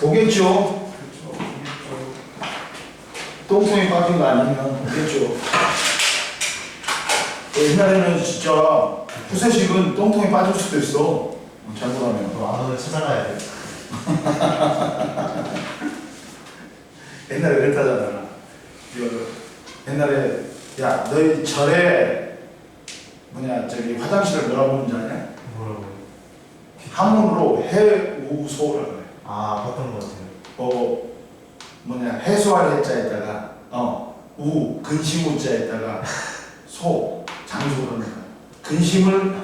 오겠죠? 똥통이 빠진 거 아니면 오겠죠? 옛날에는 진짜 푸세식은 똥통이 빠질 수도 있어. 잘못하면. 암호를 찾아가야 돼. 옛날에 그랬다잖아. 옛날에 야 너희 절에 저기 화장실을 뭐라고 부르는지 아냐? 뭐라고요? 한문으로 해우소라고 그래. 아, 봤던 것 같아요. 해소할 해자에다가 근심우자에다가 소 장소라는 거야. 근심을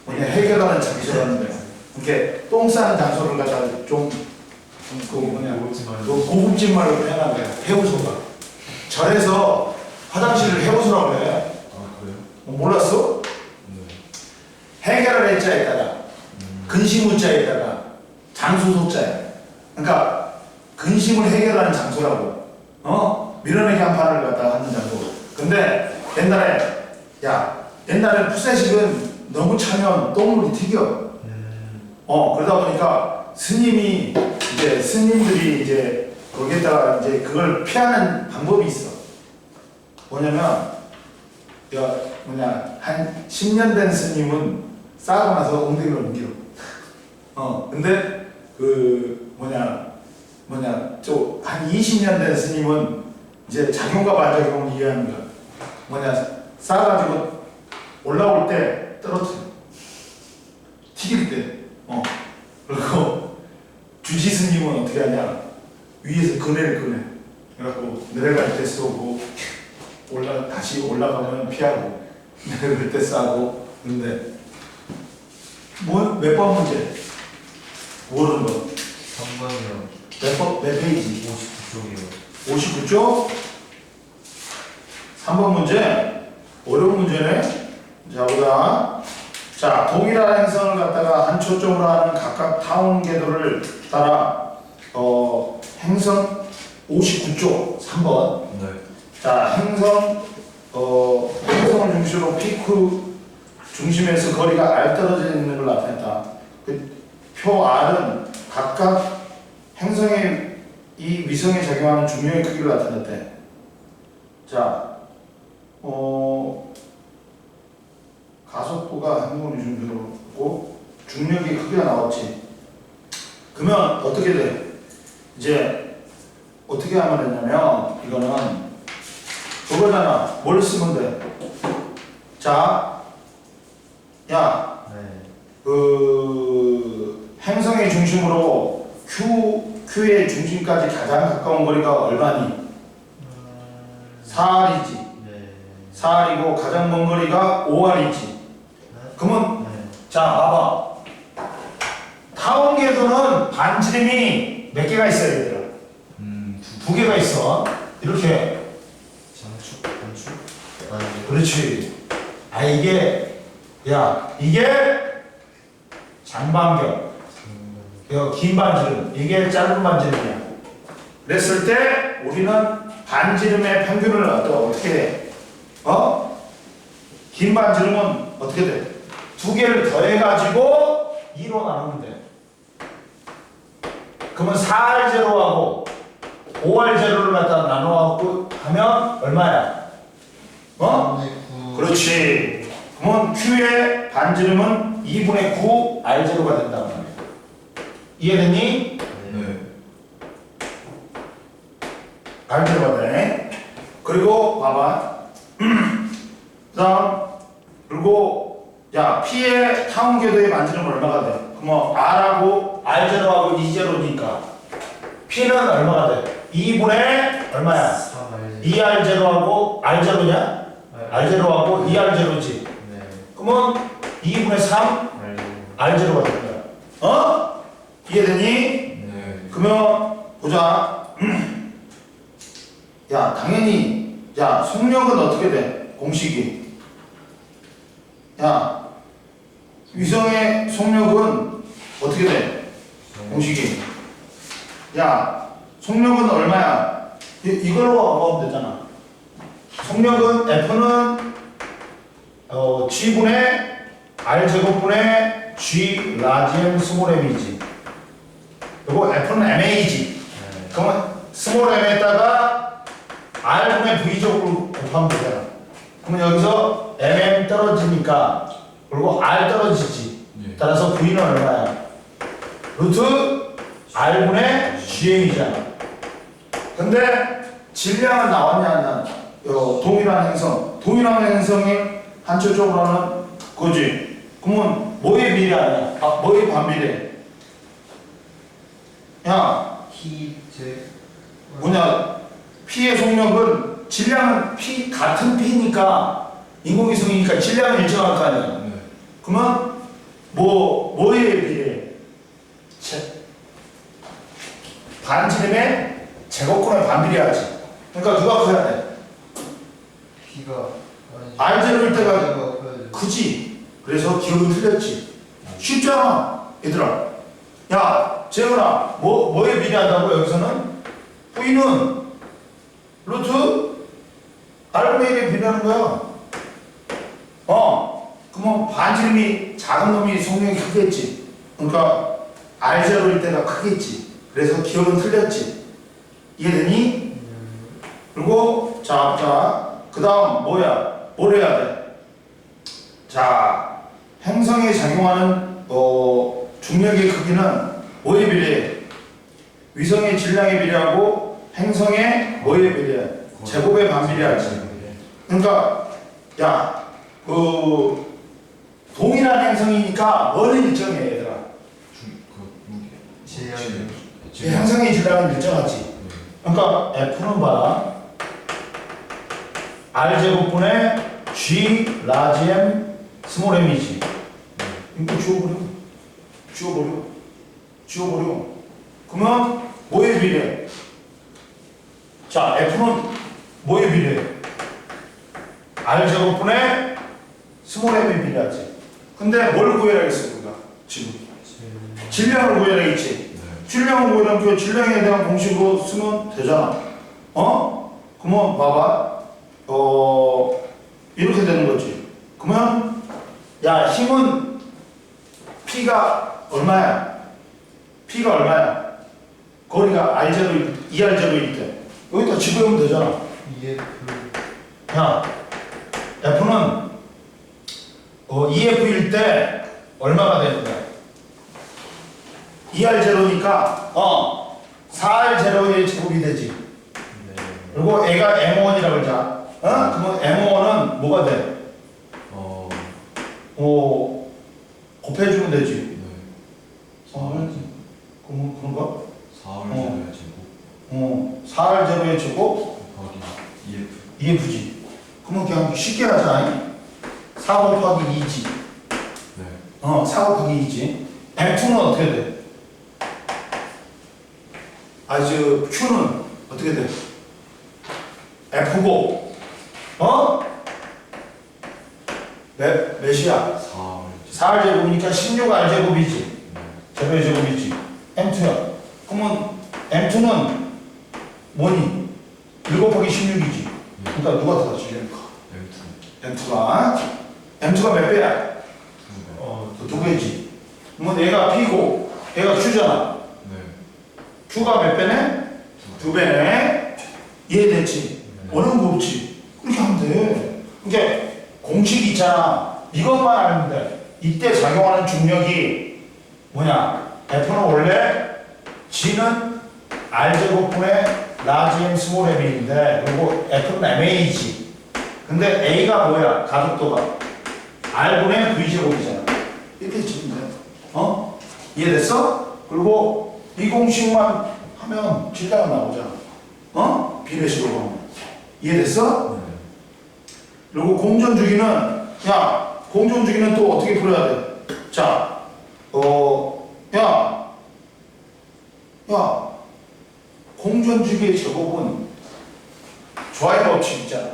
해결하는 장소라는 거야. 이렇게 똥 싸는 장소를 갖다가 좀 고급진 말로 표현한 거야. 해우소가. 절에서 화장실을 해우소라고 해. 아, 그래요? 몰랐어? 네. 해결할 해자에다가 근심우자에다가 장소소자야. 그러니까 근심을 해결하는 장소라고. 밀어내기 한 판을 갖다가 하는 장소. 근데 옛날에 푸세식은 너무 차면 똥물이 튀겨. 그러다 보니까 스님들이 거기에다가 그걸 피하는 방법이 있어. 뭐냐면 한 10년 된 스님은 싸고 나서 엉덩이를 옮겨. 근데 한 20년 된 스님은 이제 작용과 반작용을 이해하는 거야. 싸가지고 올라올 때 떨어뜨려. 튀길 때. 그리고 주지 스님은 어떻게 하냐? 위에서 그네를 끄네. 그래갖고 내려갈 때 쏘고 다시 올라가면 피하고 내려갈 때 싸고. 근데 몇 번 문제? 모르는 거. 3번이요. 몇 페이지? 59쪽이요. 59쪽? 3번 문제? 어려운 문제네? 자, 보자. 자, 동일한 행성을 갖다가 한 초점으로 하는 각각 타원 궤도를 따라 행성 59쪽 3번. 네. 자, 행성을 중심으로 피크 중심에서 거리가 R 떨어져 있는 걸 나타냈다. 표 R은 각각 행성의 이 위성에 작용하는 중력의 크기를 나타냈대. 자, 가속도가 항공 중심으로고 중력의 크기가 나왔지. 그러면 어떻게 돼? 이제 어떻게 하면 되냐면 이거는 그거잖아. 뭘 쓰면 돼? 자, 야, 네. 행성의 중심으로 Q의 중심까지 가장 가까운 거리가 얼마니? 4R이지. 네. 4R이고 가장 먼 거리가 5R이지. 그러면 자, 봐봐. 타원 궤도는 반지름이 몇 개가 있어야 되더라? 두 개가 있어. 이렇게. 장축, 단축. 그렇지. 이게 장반경. 긴 반지름. 이게 짧은 반지름이야. 그랬을 때 우리는 반지름의 평균을 어떻게 해? 긴 반지름은 어떻게 돼? 두 개를 더해가지고 2로 나누면 돼. 그러면 4R0하고 5R0를 갖다 나눠갖고 하면 얼마야? 그렇지. 그러면 Q의 반지름은 2분의 9 R0가 된다고 말이야. 이해됐니? 네. R0가 돼. 그리고 봐봐. 다음 그리고 P의 타원 궤도의 반지름은 얼마가 돼? 그러면 R하고 R0하고 2제로니까 P는 얼마가 돼? 2분의 얼마야? 2R0하고 R0냐? R0하고 2R0지. 네. 그러면 2분의 3 R0가 되는 거야. 이해되니? 네. 그러면 보자. 당연히 속력은 어떻게 돼? 공식이. 위성의 속력은 어떻게 돼? 공식이. 속력은 얼마야? 이걸로 하면 되잖아. 속력은 F는 G분의 R 제곱분의 G 라지엠 스몰 m이지. 요거 F는 MA지. 그러면 스몰 m에다가 R분의 V제곱으로 곱하면 되잖아. 그러면 여기서 mm 떨어지니까 그리고 R 떨어지지. 네. 따라서 V는 얼마야? 루트 R분의 GM이잖아. 근데 질량은 나왔냐 안 나왔냐? 동일한 행성. 동일한 행성이 한쪽으로 하는 거지. 그러면 뭐의 비례 아니야? 아, 뭐의 반비례? 야, P제 뭐냐? P의 속력은 질량은 P 같은 P니까 인공위성이니까 질량은 일정할 거 아니야. 네. 그러면 뭐의 비례? 반지름의 제곱근의 반비례하지. 그러니까 누가 커야 돼? P가 R제로일 때가 커야 크지. 그래서 기억이 틀렸지. 쉽잖아, 얘들아. 야, 재훈아, 뭐에 비례한다고 여기서는? V는 루트 R분의 1에 비례하는 거야. 그러면 반지름이 작은 놈이 속력이 크겠지. 그러니까 R제로일 때가 크겠지. 그래서 기억은 틀렸지. 이해되니? 그리고 그 다음 뭐야? 뭘 해야 돼? 자, 행성에 작용하는 중력의 크기는 뭐에 비례해? 위성의 질량에 비례하고 행성의 뭐에 비례해? 제곱에 반비례하지. 그러니까 야, 동일한 행성이니까 뭐는 일정해 얘들아. 이 행성의 질량은 일정하지. 그러니까 F는 봐라. R제곱분의 G 라지 M 스몰 m이지. 이거 지워버려. 그러면 뭐에 비례해? 자, F는 뭐에 비례해? R제곱분의 스몰 m에 비례하지. 근데 뭘 구해야겠어 우리가 지금? 질량을 구해야겠지. 질량을 구하려면 그 질량에 대한 공식으로 쓰면 되잖아. 그러면 봐봐. 이렇게 되는 거지. 그러면 야, 힘은 P가 얼마야? P가 얼마야? 거리가 R0, 2R0일 때 여기다 집어넣으면 되잖아. 야, F는 EF일 때 얼마가 되는 거야? 2R0니까 4R0의 제곱이 되지. 그리고 애가 M1이라고 그러자. 그러면 M1은 뭐가 돼? 곱해주면 되지. 그럼 그런가? 4월 제곱 4R0의 제곱 곱하기 EF지. 그러면 그냥 쉽게 하자. 4 곱하기 2지. 네. 4 곱하기 2지. F2는 어떻게 돼? Q는 어떻게 돼? F고, 몇이야? 4R 제곱이니까 16R 제곱이지. 제곱의 제곱이지. M2야. 그러면 M2는 뭐니? 1 곱하기 16이지. 그러니까 누가 더 질량가? M2가 몇 배야? 2배지. 그러면 얘가 P고, 얘가 Q잖아. Q가 몇 배네? 2배네. 이해됐지? 어려운 거 없지? 그렇게 하면 돼. 그러니까 공식이 있잖아. 이것만 알면 돼. 이때 작용하는 중력이 뭐냐? F는 원래 G는 R제곱분의 라지 M 스몰 m인데, 그리고 F는 MA지. 근데 A가 뭐야? 가속도가 R분의 V제곱이잖아. 이렇게 치면 돼. 이해됐어? 그리고 이 공식만 하면 질량은 나오잖아. 비례식으로 하면. 이해됐어? 그리고 공전주기는, 공전주기는 또 어떻게 풀어야 돼? 자, 공전주기의 제곱은 조화의 법칙 있잖아.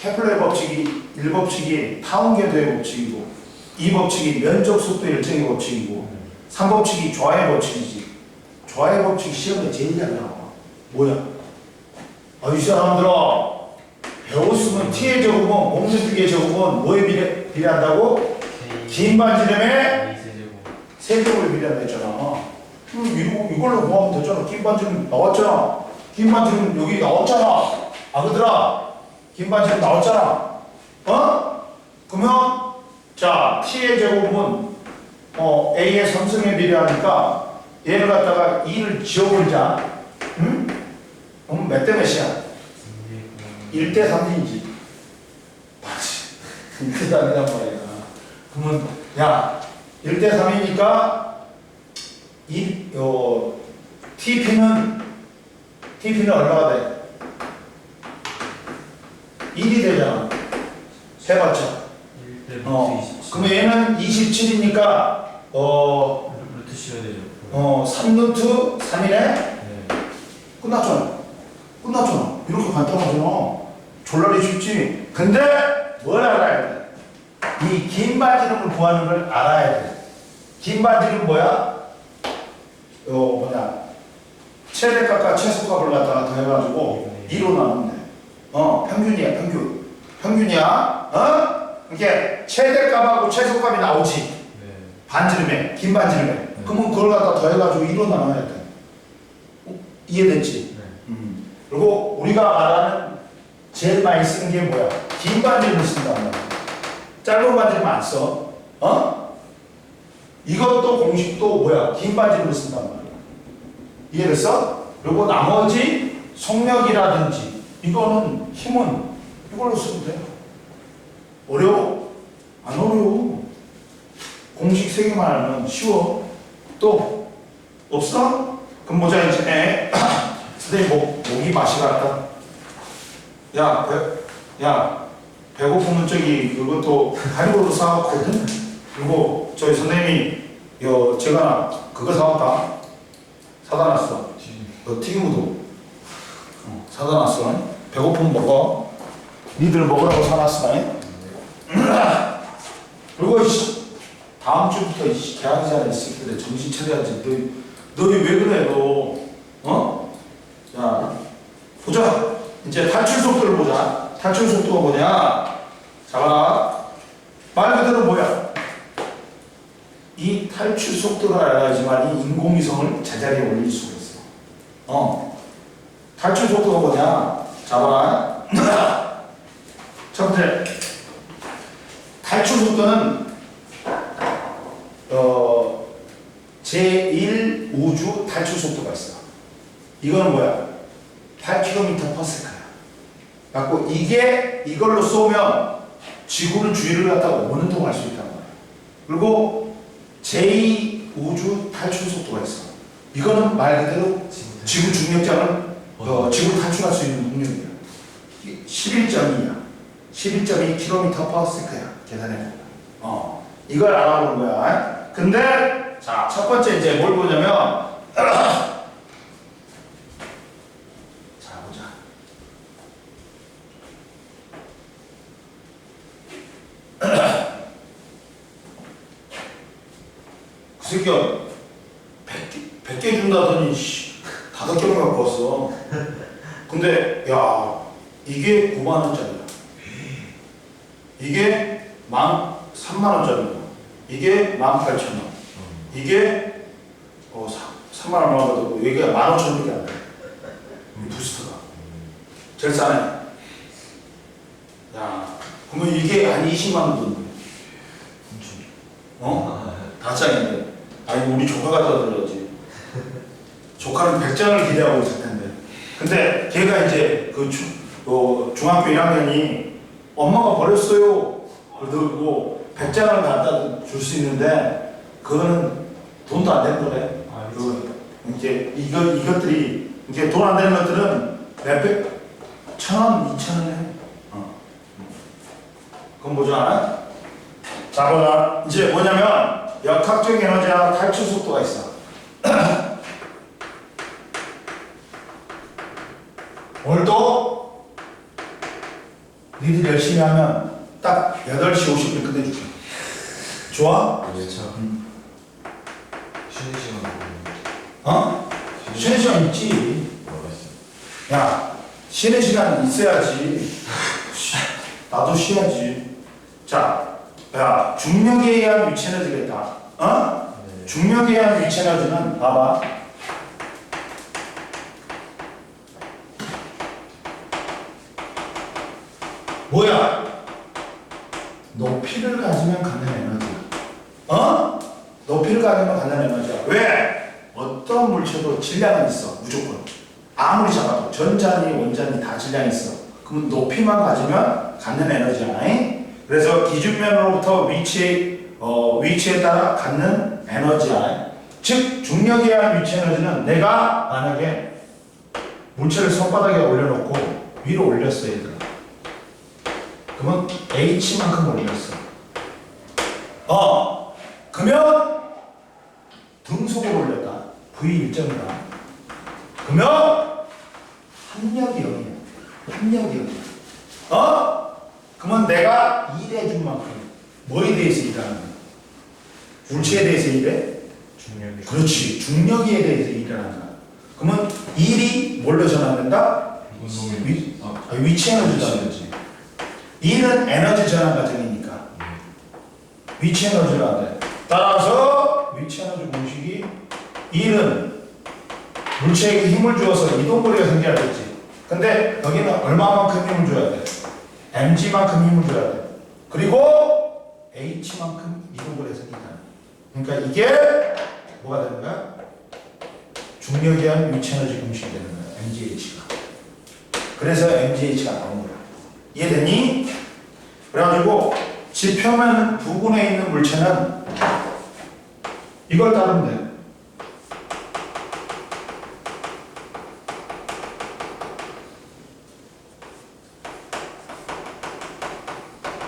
케플러의 법칙이 1법칙이 타운궤도의 법칙이고, 2법칙이 면적 속도 일정의 법칙이고, 3법칙이 조화의 법칙이지. 조화의 법칙 시험에 제일 잘 나와. 뭐야? 이 사람들아, 배웠으면 T의 제곱은 공전주기의 제곱은 뭐에 비례한다고? 긴 반지름에 세제곱. 세제곱을 미리한다 했잖아. 이걸로 구하면 되잖아. 긴 반지름 나왔잖아. 긴 반지름 여기 나왔잖아. 아그들아, 긴 반지름 나왔잖아. 어? 그러면 자 t의 제곱은 a의 3승에 비례하니까 얘를 갖다가 2를 지워버리자. 응? 그럼 몇 대 몇이야? 1대 3이지. 맞지. 1대 3이란 말이야. 그러면 야 1대 3이니까 TP는 얼마가 돼? 1이 되잖아. 해봤자. 1대 그러면 얘는 27이니까 루트 씌워야 되죠. 3루트 3이네? 네. 끝났잖아. 이렇게 간단하잖아. 졸라리 쉽지. 근데 뭘 알아야 돼? 이 긴 반지름을 구하는 걸 알아야 돼. 긴 반지름 뭐야? 최대값과 최소값을 갖다가 더해가지고 2로 나누면 돼. 평균이야, 평균이야. 이렇게 최대값하고 최소값이 나오지. 네. 반지름에, 긴 반지름에. 그러면 그걸 갖다 더해가지고 2로 나눠야 돼. 이해됐지? 네. 그리고 우리가 말하는 제일 많이 쓰는 게 뭐야? 긴 반지름을 쓴단 말이야. 짧은 반지름 안 써. 이것도 공식도 뭐야? 긴 반지름을 쓴단 말이야. 이해됐어? 그리고 나머지 속력이라든지 이거는 힘은 이걸로 쓰면 돼요. 어려워? 안 어려워. 공식 3개만 알면 쉬워. 또 없어? 그럼 보자 이제. 선생님 목이 맛이 갔다. 야 배고프면 저기 그것도 할인으로 사왔거든. 그리고 저희 선생님이 제가 그거 사왔다. 사다 놨어. 튀김우도 사다 놨어. 배고프면 먹어. 니들 먹으라고 사놨어. 그리고 다음 주부터 계약이 전에 있을 때 정신 차려야지. 너희 왜 그래 너? 자 보자. 이제 탈출 속도를 보자. 탈출 속도가 뭐냐? 자, 말 그대로 뭐야? 이 탈출 속도를 알아야지만 이 인공위성을 제자리에 올릴 수가 있어. 탈출 속도가 뭐냐? 자, 봐라. 첫 번째, 탈출 속도는 제1 우주 탈출 속도가 있어. 이거는 뭐야? 8km/s야. 갖고 이걸로 쏘면 지구를 주위를 갖다가 5년 동안 할 수 있단 말이야. 그리고 제2 우주 탈출 속도가 있어. 이거는 말 그대로 지구 중력장을 지구를 탈출할 수 있는 능력이야. 11.2야. 11.2km/s야. 계산해. 이걸 알아보는 거야. 근데 자, 첫 번째 이제 뭘 보냐면 그 새끼야 100개 준다더니 5개만 갖고 왔어. 근데 야 이게 9만원짜리야. 이게 3만원짜리야. 이게 18,000원. 이게 3만원 얼마 받고 이게 15,000원밖에 안 돼. 부스터가 제일 싸네. 야 그러면 이게 한 20만원 돈. 다 짱인데. 아니 우리 조카 갖다 들었지. 조카는 100장을 기대하고 있을 텐데. 근데 걔가 이제 중학교 1학년이 엄마가 버렸어요. 그러고 100장을 갖다 줄 수 있는데 그거는 돈도 안 되는 거래. 이제 이것들이 이제 돈 안 되는 것들은 몇백, 1,000원, 2,000원에. 그건 뭐죠? 자, 보자. 이제 뭐냐면 역학적 에너지와 탈출 속도가 있어. 오늘도 니들 열심히 하면 딱 8시 50분 끝내줄게. 좋아? 그렇죠. 쉬는 시간 쉬는 시간 있지. 야, 쉬는 시간 있어야지. 나도 쉬어야지. 자, 야, 중력에 의한 위치 에너지겠다. 어? 네. 중력에 의한 위치 에너지는 봐봐. 뭐야? 높이를 가지면 갖는 에너지야. 어? 높이를 가지면 갖는 에너지야. 왜? 어떤 물체도 질량은 있어. 무조건. 아무리 작아도 전자니 원자니 다 질량이 있어. 그럼 높이만 가지면 갖는 에너지야. 그래서 기준면으로부터 위치에 따라 갖는 에너지야. 즉 중력에 의한 위치 에너지는 내가 만약에 물체를 손바닥에 올려놓고 위로 올렸어 얘들아. 그러면 H만큼 올렸어. 그러면 등속을 올렸다. V 일정이다. 그러면 합력이 0이야. 합력이 0이야. 그러면 내가 일해준 만큼 뭐에 대해서 일하는 거야? 물체에 대해서 일해? 중력이. 그렇지. 중력에 대해서 일하는 거야. 그러면 일이 뭘로 전환된다? 위치 에너지로 전환되지. 일은 에너지 전환 과정이니까 위치 에너지로 안 돼. 따라서 위치 에너지 공식이 일은 물체에게 힘을 주어서 이동거리가 생겨야겠지. 근데 여기는 얼마만큼 힘을 줘야 돼? mg만큼 힘을 줘야 돼. 그리고 h만큼 이동거리가 생긴다. 그러니까 이게 뭐가 되는 거야? 중력에 의한 위치 에너지 공식이 되는 거야. mgh가. 그래서 mgh가 나온 거야. 이해되니? 그래가지고 지표면 부분에 있는 물체는 이걸 따르면 돼.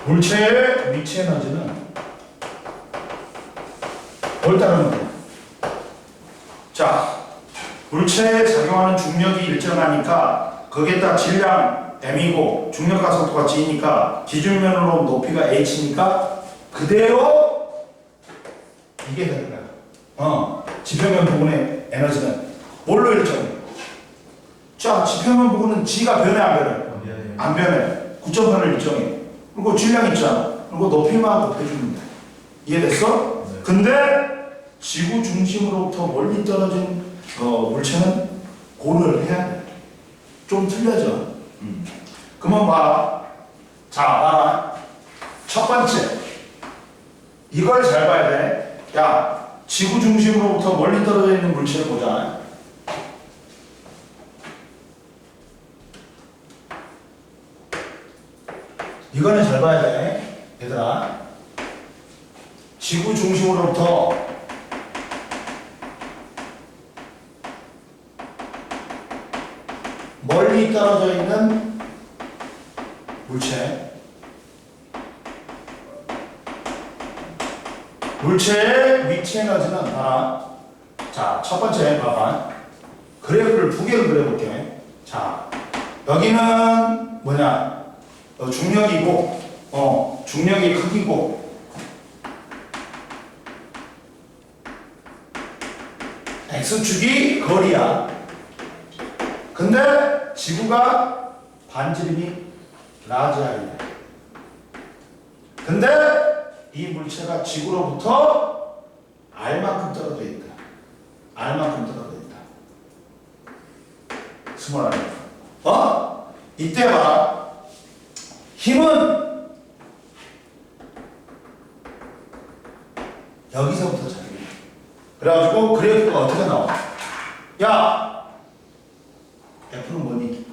물체의 위치 에너지는 뭘 따르면 돼? 자, 물체에 작용하는 중력이 일정하니까 거기에다 질량 m이고 중력과 속도가 g니까 기준면으로 높이가 h니까 그대로 이게 되는 거야. 지표면 부분의 에너지는 뭘로 일정해? 자, 지표면 부분은 g가 변해 안 변해? 안 변해. 9.8을 일정해. 그리고 질량 있잖아. 그리고 높이만 곱해주면 돼. 이해됐어? 네. 근데 지구 중심으로부터 멀리 떨어진 물체는 고를 해야 돼. 좀 틀려져. 그러면 봐. 자, 봐라. 첫 번째. 이걸 잘 봐야 돼. 야, 지구 중심으로부터 멀리 떨어져 있는 물체를 보자. 이거는 잘 봐야 돼. 얘들아. 지구 중심으로부터 멀리 떨어져 있는 물체. 물체의 위치 에너지는 봐라. 자, 첫 번째 봐봐. 그래프를 두 개를 그려볼게. 자, 여기는 뭐냐? 중력이고, 중력의 크기고, x축이 거리야. 근데 지구가 반지름이 라지알이야. 근데 이 물체가 지구로부터 r만큼 떨어져 있다. r만큼 떨어져 있다. 스몰 r. 이때 봐. 힘은 여기서부터 작용해. 그래가지고 그래프가 어떻게 나와? 야, F는 뭐니?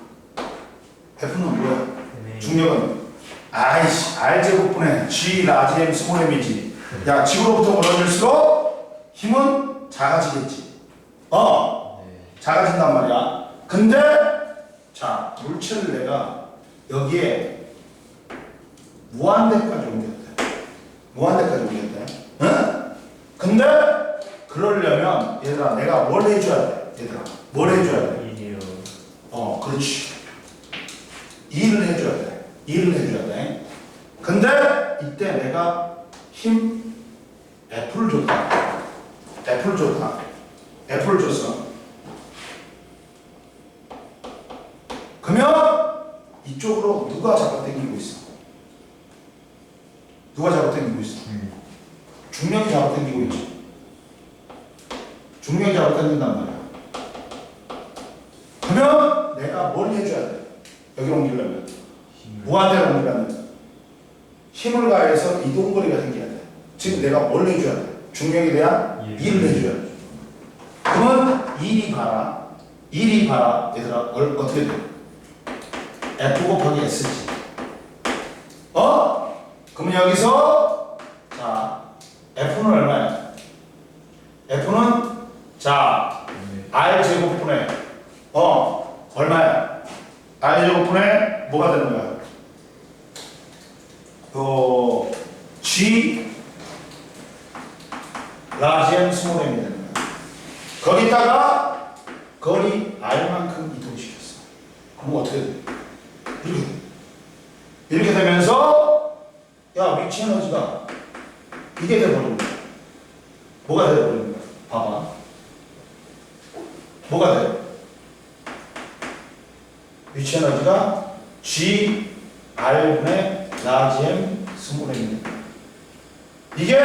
F는 뭐야? 중력은 아이씨 R제곱분의 G 라지 M 스몰 M이지. 야, 지구로부터 멀어질수록 힘은 작아지겠지. 작아진단 말이야. 근데 자, 물체를 내가 여기에 무한대까지 옮겼대. 무한대까지 옮겼대. 응? 근데 그러려면 얘들아 내가 뭘 해줘야 돼? 얘들아 뭘 해줘야 돼? 일이요. 그렇지. 일을 해줘야 돼. 일을 해줘야 돼. 근데 이때 내가 힘 F를 줬다. F를 줬다. F를 줬어. 그러면 이쪽으로 누가 잡아당기고 있어? 누가 잡아당기고 잡아당기고 있어. 중력이 잡아당기고 있지. 중력이 잡아당긴단 말이야. 그러면 내가 뭘 해줘야 돼? 여기로 옮기려면 무한대로 옮기려면 힘을 가해서 이동거리가 생겨야 돼. 지금 내가 뭘 해줘야 돼? 중력에 대한 일을 해줘야 돼. 그러면 일이 봐라. 일이 봐라. 얘들아 어떻게 돼? F 곱하기 S지. 그러면 여기서 자 F는 얼마야? F는 자 R 제곱분의 얼마야? R 제곱분의 뭐가 되는 거야? G 라지 M 스몰 M이 되는 거야. 거기다가 거리 R만큼 이동시켰어. 그럼 어떻게 돼? 이렇게 되면서 야 위치 에너지가 이게 돼버리는 거야. 뭐가 돼버리는 거야? 봐봐. 뭐가 돼? 위치 에너지가 G R분의 라지 M 스몰 M이 돼. 이게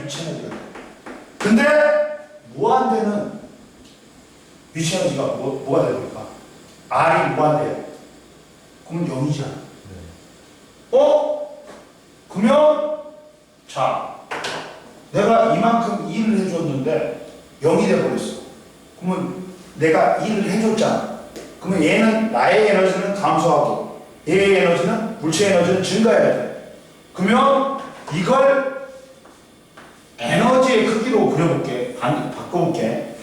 위치 에너지가 돼. 근데 무한대는 위치 에너지가 뭐가 돼버릴까? R이 무한대야. 그러면 0이잖아. 그러면 자 내가 이만큼 일을 해줬는데 0이 돼버렸어. 그러면 내가 일을 해줬잖아. 그러면 얘는 나의 에너지는 감소하고 얘의 에너지는 물체 에너지는 증가해야 돼. 그러면 이걸 에너지의 크기로 그려볼게. 바꿔볼게.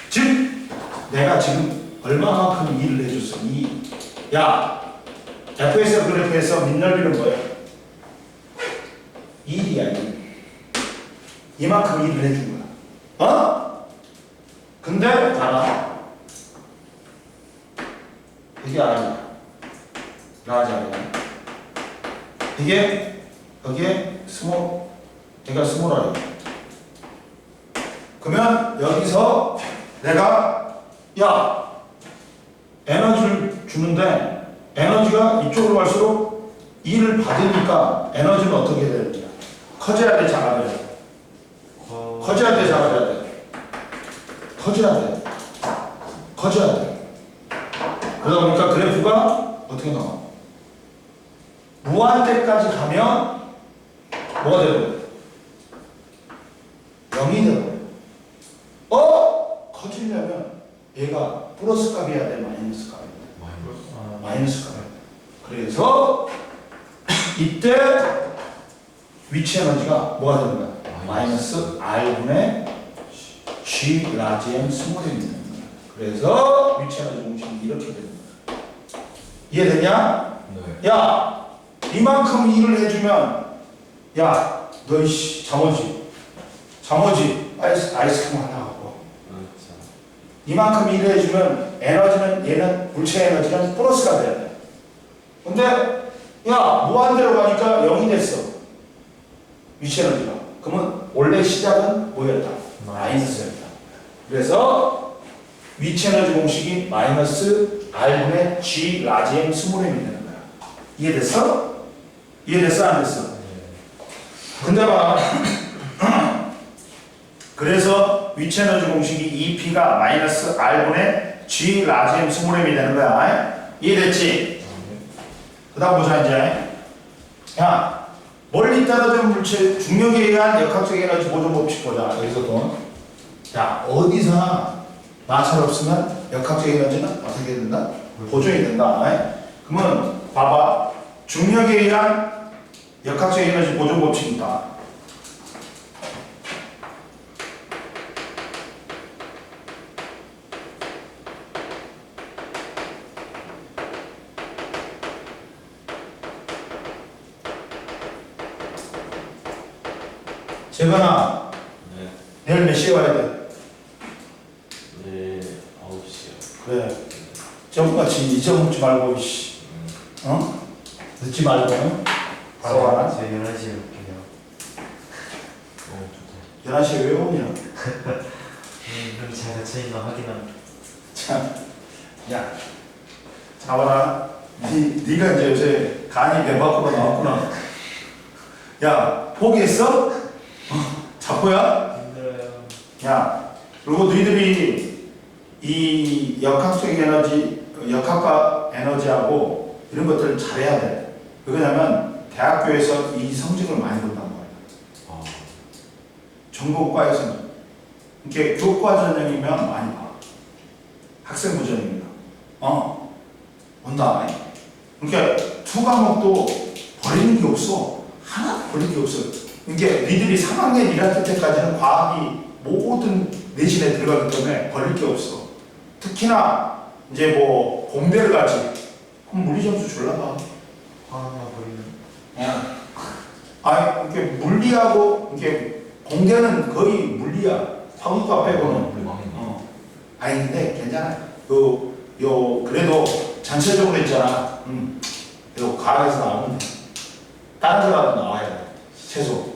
즉 내가 지금 얼마만큼 일을 해줬어. 야 FS 그래프에서 민넓이는 뭐야? 1이야 1. 이만큼 일을 해준 거야. 근데 봐라. 이게 R이야. 라지 R이야. 이게 여기에 얘가 스몰 R이야. 그러면 여기서 내가 야 에너지를 주는데 에너지가 이쪽으로 갈수록 일을 받으니까 에너지는 어떻게 해야 되냐? 커져야 돼, 작아져야 돼? 커져야 돼, 작아져야 돼? 커져야 돼. 커져야 돼. 그러다 보니까 그래프가 어떻게 나와? 무한대까지 가면 뭐가 되는 거야? 0이 되는 거야. 커지려면 얘가 플러스 값이어야 돼, 마이너스 값이야 돼? 마이너스 값이야 돼. 그래서 이때 위치 에너지가 뭐가 되는 거야? 마이너스 R분의 G 라지 M 스몰 M이 되는 거야. 그래서 위치 에너지 공식이 이렇게 되는 거야. 이해되냐? 네. 야 이만큼 일을 해주면 야 너 잠오지 아이스크림 하나 갖고 이만큼 일을 해주면 에너지는 얘는 물체 에너지는 플러스가 돼야 돼. 근데 야 무한대로 가니까 0이 됐어. 위치 에너지가. 그러면 원래 시작은 뭐였다? 마이너스였다. 그래서 위치 에너지 공식이 마이너스 R분의 G 라지 M 스몰 M이 되는 거야. 이해됐어? 이해됐어? 안 됐어? 근데 봐. 그래서 위치 에너지 공식이 EP가 마이너스 R분의 G 라지 M 스몰 M이 되는 거야. 이해됐지? 그 다음 보자 이제. 야 멀리 떨어진 물체 중력에 의한 역학적 에너지 보존 법칙 보자. 여기서도 자 어디서나 마찰 없으면 역학적 에너지는 어떻게 된다? 보존이 된다. 그러면 봐봐. 중력에 의한 역학적 에너지 보존 법칙이다. 재건아, 네. 내일 몇 시에 와야 돼? 네. 9시요. 그래. 저번같이 잊어먹지 말고, 씨. 늦지 말고. 바로 와라. 저 11시에 올게요. 11시에 왜 오냐? 그럼 잘 갇혀있나 확인함. 참, 야, 잡아라. 네가 이제 요새 간이 배 밖으로 나왔구나. 야, 포기했어? 자포야? 힘들어요. 야, 그리고 너희들이 이 역학적 에너지, 역학과 에너지하고 이런 것들을 잘해야 돼. 왜냐면 대학교에서 이 성적을 많이 본단 말이야. 아, 전공과에서는. 이렇게 교과 전형이면 많이 봐. 학생부 전형이면. 본다. 그러니까 두 과목도 버리는 게 없어. 하나 버리는 게 없어. 그러니까 니들이 3학년 1학기 때까지는 과학이 모든 내신에 들어가기 때문에 버릴 게 없어. 특히나 이제 뭐 공대를 가지. 그럼 물리 점수 졸라 봐. 화나 버리는. 이렇게 물리하고 이렇게 공대는 거의 물리야. 화학과 빼고는. 우리 망했네. 근데 괜찮아. 그래도 전체적으로 있잖아. 그래도 과학에서 나오면 돼. 다른 데라도 나와야 돼. 최소.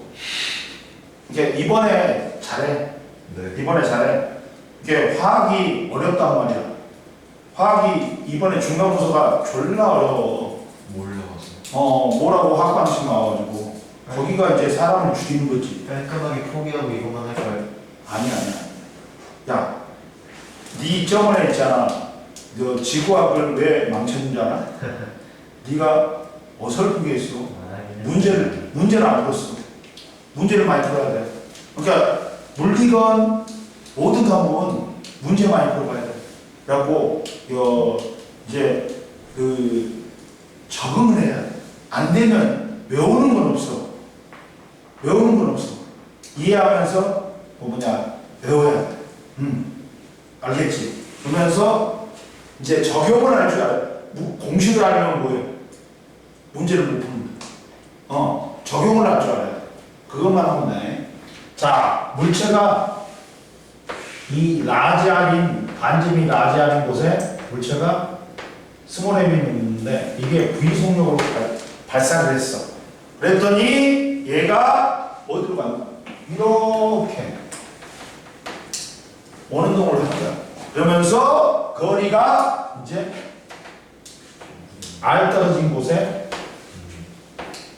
이게 이번에 잘해. 네. 이번에 잘해. 이게 화학이 어렵단 말이야. 화학이 이번에 중간고사가 졸라 어려워. 몰라가지고. 뭐라고 화학 방식 나와가지고 거기가 이제 사람을 죽이는 거지. 깔끔하게 포기하고 이거만 할 거예요. 아니야. 야, 네 저번에 있잖아. 너 지구학을 왜 망쳤는지 알아? 네가 어설프게 했어. 문제를 안 풀었어. 문제를 많이 풀어야 돼. 그러니까 물리건 모든 과목은 문제 많이 풀어봐야 돼. 그래갖고 이제 적응을 해야 돼. 안 되면 외우는 건 없어. 외우는 건 없어. 이해하면서 외워야 돼. 알겠지? 그러면서 이제 적용을 할 줄 알아. 공식을 알면 뭐예요? 문제를 못 푸는 거야. 적용을 할 줄 알아야 돼. 그것만 하면 돼. 자, 물체가 이 라지아닌, 반지미 라지아닌 곳에 물체가 스몰 엠이 있는데 이게 V속력으로 발사를 했어. 그랬더니 얘가 어디로 간다? 이렇게 원운동을 한 거야. 그러면서 거리가 이제 R 떨어진 곳에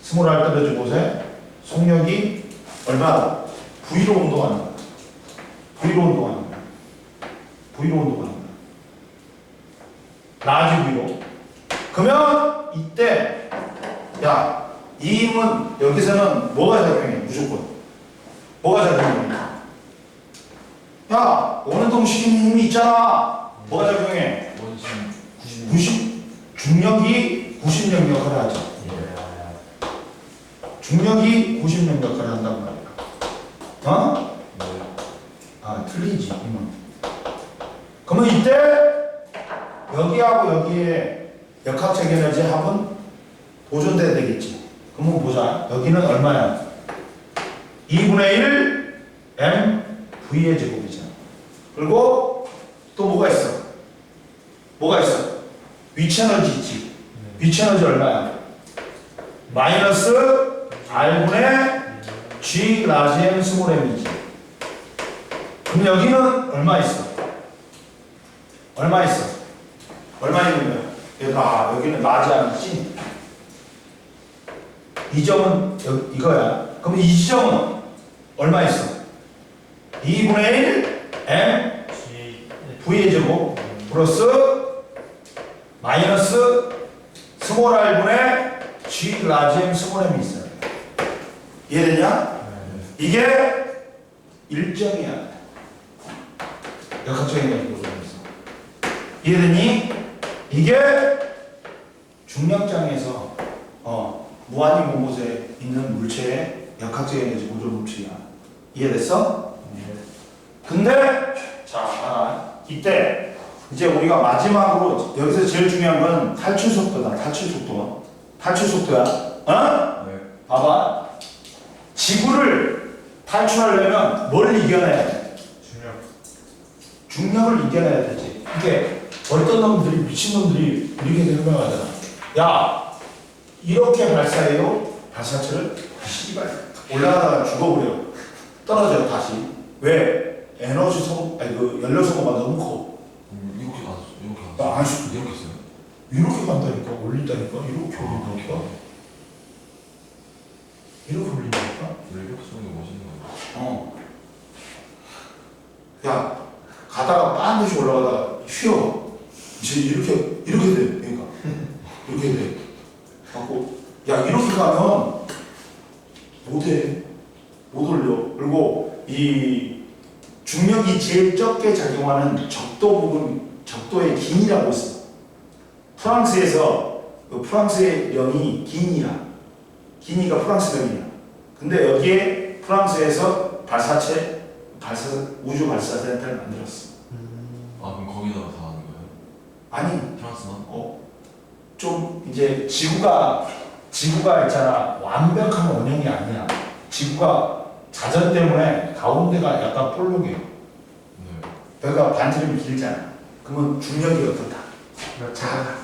스몰 R 떨어진 곳에 속력이 얼마나 V로 운동하는 거야. V로 운동하는 거야. V로 운동하는 거야. 라지 V로. 그러면 이때 이 힘은 여기서는 뭐가 작용해? 무조건. 뭐가 작용해? 원운동 시키는 힘이 있잖아. 뭐가 작용해? 원심 90 중력이 90력 역할을 하죠. 중력이 90력 역할을 한단 말이야. 틀리지. 그러면 이때 여기하고 여기에 역학적 에너지 합은 보존돼야 되겠지. 그러면 보자. 여기는 얼마야? 2분의 1 m v의 제곱이잖아. 그리고 또 뭐가 있어? 뭐가 있어? 위치 에너지 있지. 위치 에너지 얼마야? 마이너스 r분의 g 라지 m 스몰 m이지. 그럼 여기는 얼마 있어? 얼마 있어? 얼마 있는 거야? 얘들아, 여기는 라지 m이지. 이 점은 이거야. 그럼 이 지점은 얼마 있어? 2분의 1 m v의 제곱 플러스 마이너스 스몰 r분의 g 라지 m 스몰 m이 있어요. 이해되냐? 이게 일정이야. 역학적인 걸 보면서. 이해되니? 이게 중력장에서 무한히 본 곳에 있는 물체의 역학적 에너지 보존 법칙이야. 이해됐어? 근데 이때 이제 우리가 마지막으로 여기서 제일 중요한 건 탈출 속도다. 탈출 속도. 탈출 속도야. 네. 봐봐. 지구를 탈출하려면 뭘 이겨내야 돼? 중력을 이겨내야 되지. 이게 어떤 놈들이 미친놈들이 이렇게 설명하잖아. 야, 이렇게 발사해요? 발사체를? 씨발 올라가다가 죽어버려. 떨어져 다시. 왜? 에너지 소모, 연료 소모가 너무 커. 이렇게 가서 이렇게 했어요. 이렇게 간다니까. 올린다니까. 이렇게 올린다니까. 이렇게 올린다니까? 일격수는 멋있는 거예요. 야, 가다가 반드시 올라가다가 휘어. 이제 이렇게 돼. 그러니까. 이렇게 돼. 갖고, 야, 이렇게 가면 못해. 못 올려. 그리고 이 중력이 제일 적게 작용하는 적도 부분, 적도의 긴이라고 있어. 프랑스에서, 프랑스의 명이 기니야. 기니가 프랑스 명이야. 근데 여기에 프랑스에서 우주 발사센터를 만들었어. 아 그럼 거기다가 다 하는 거예요? 아니, 프랑스만? 좀 이제 지구가 있잖아. 완벽한 원형이 아니야. 지구가 자전 때문에 가운데가 약간 볼록해. 네. 여기가 반지름이 길잖아. 그러면 중력이 어떻다? 작아.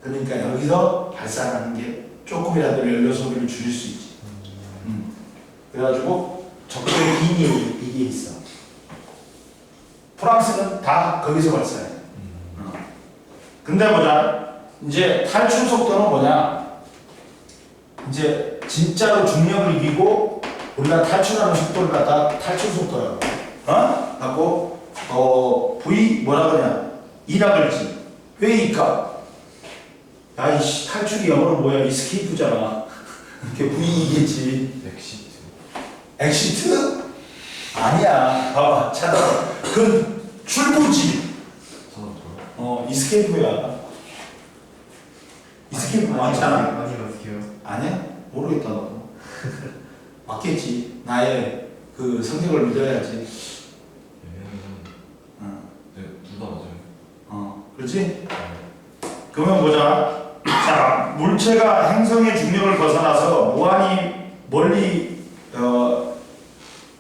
그러니까 여기서 발산하는 게 조금이라도 연료 소비를 줄일 수 있지. 그래가지고 적도의 기인이 이게 있어. 프랑스는 다 거기서 발사해. 근데 보자. 이제 탈출 속도는 뭐냐? 이제 진짜로 중력을 이기고 우리가 탈출하는 속도를 갖다 탈출 속도라고. 갖고 V 뭐라 그러냐? E라 그러지. 왜 E까? 야 이씨 탈출이 영어로 뭐야? 이스케이프잖아. 이렇게 V이겠지. 엑시트. 엑시트? 아니야. 봐봐 찾아봐. 그건 출구지. 이스케이프야. 이스케이프 많잖아. 아니 어떻게요? 아니야? 모르겠다 너도. 맞겠지. 나의 그 성격을 믿어야지. 네, 둘 다 맞아요. 그렇지? 그러면 보자. 자, 물체가 행성의 중력을 벗어나서 무한히 멀리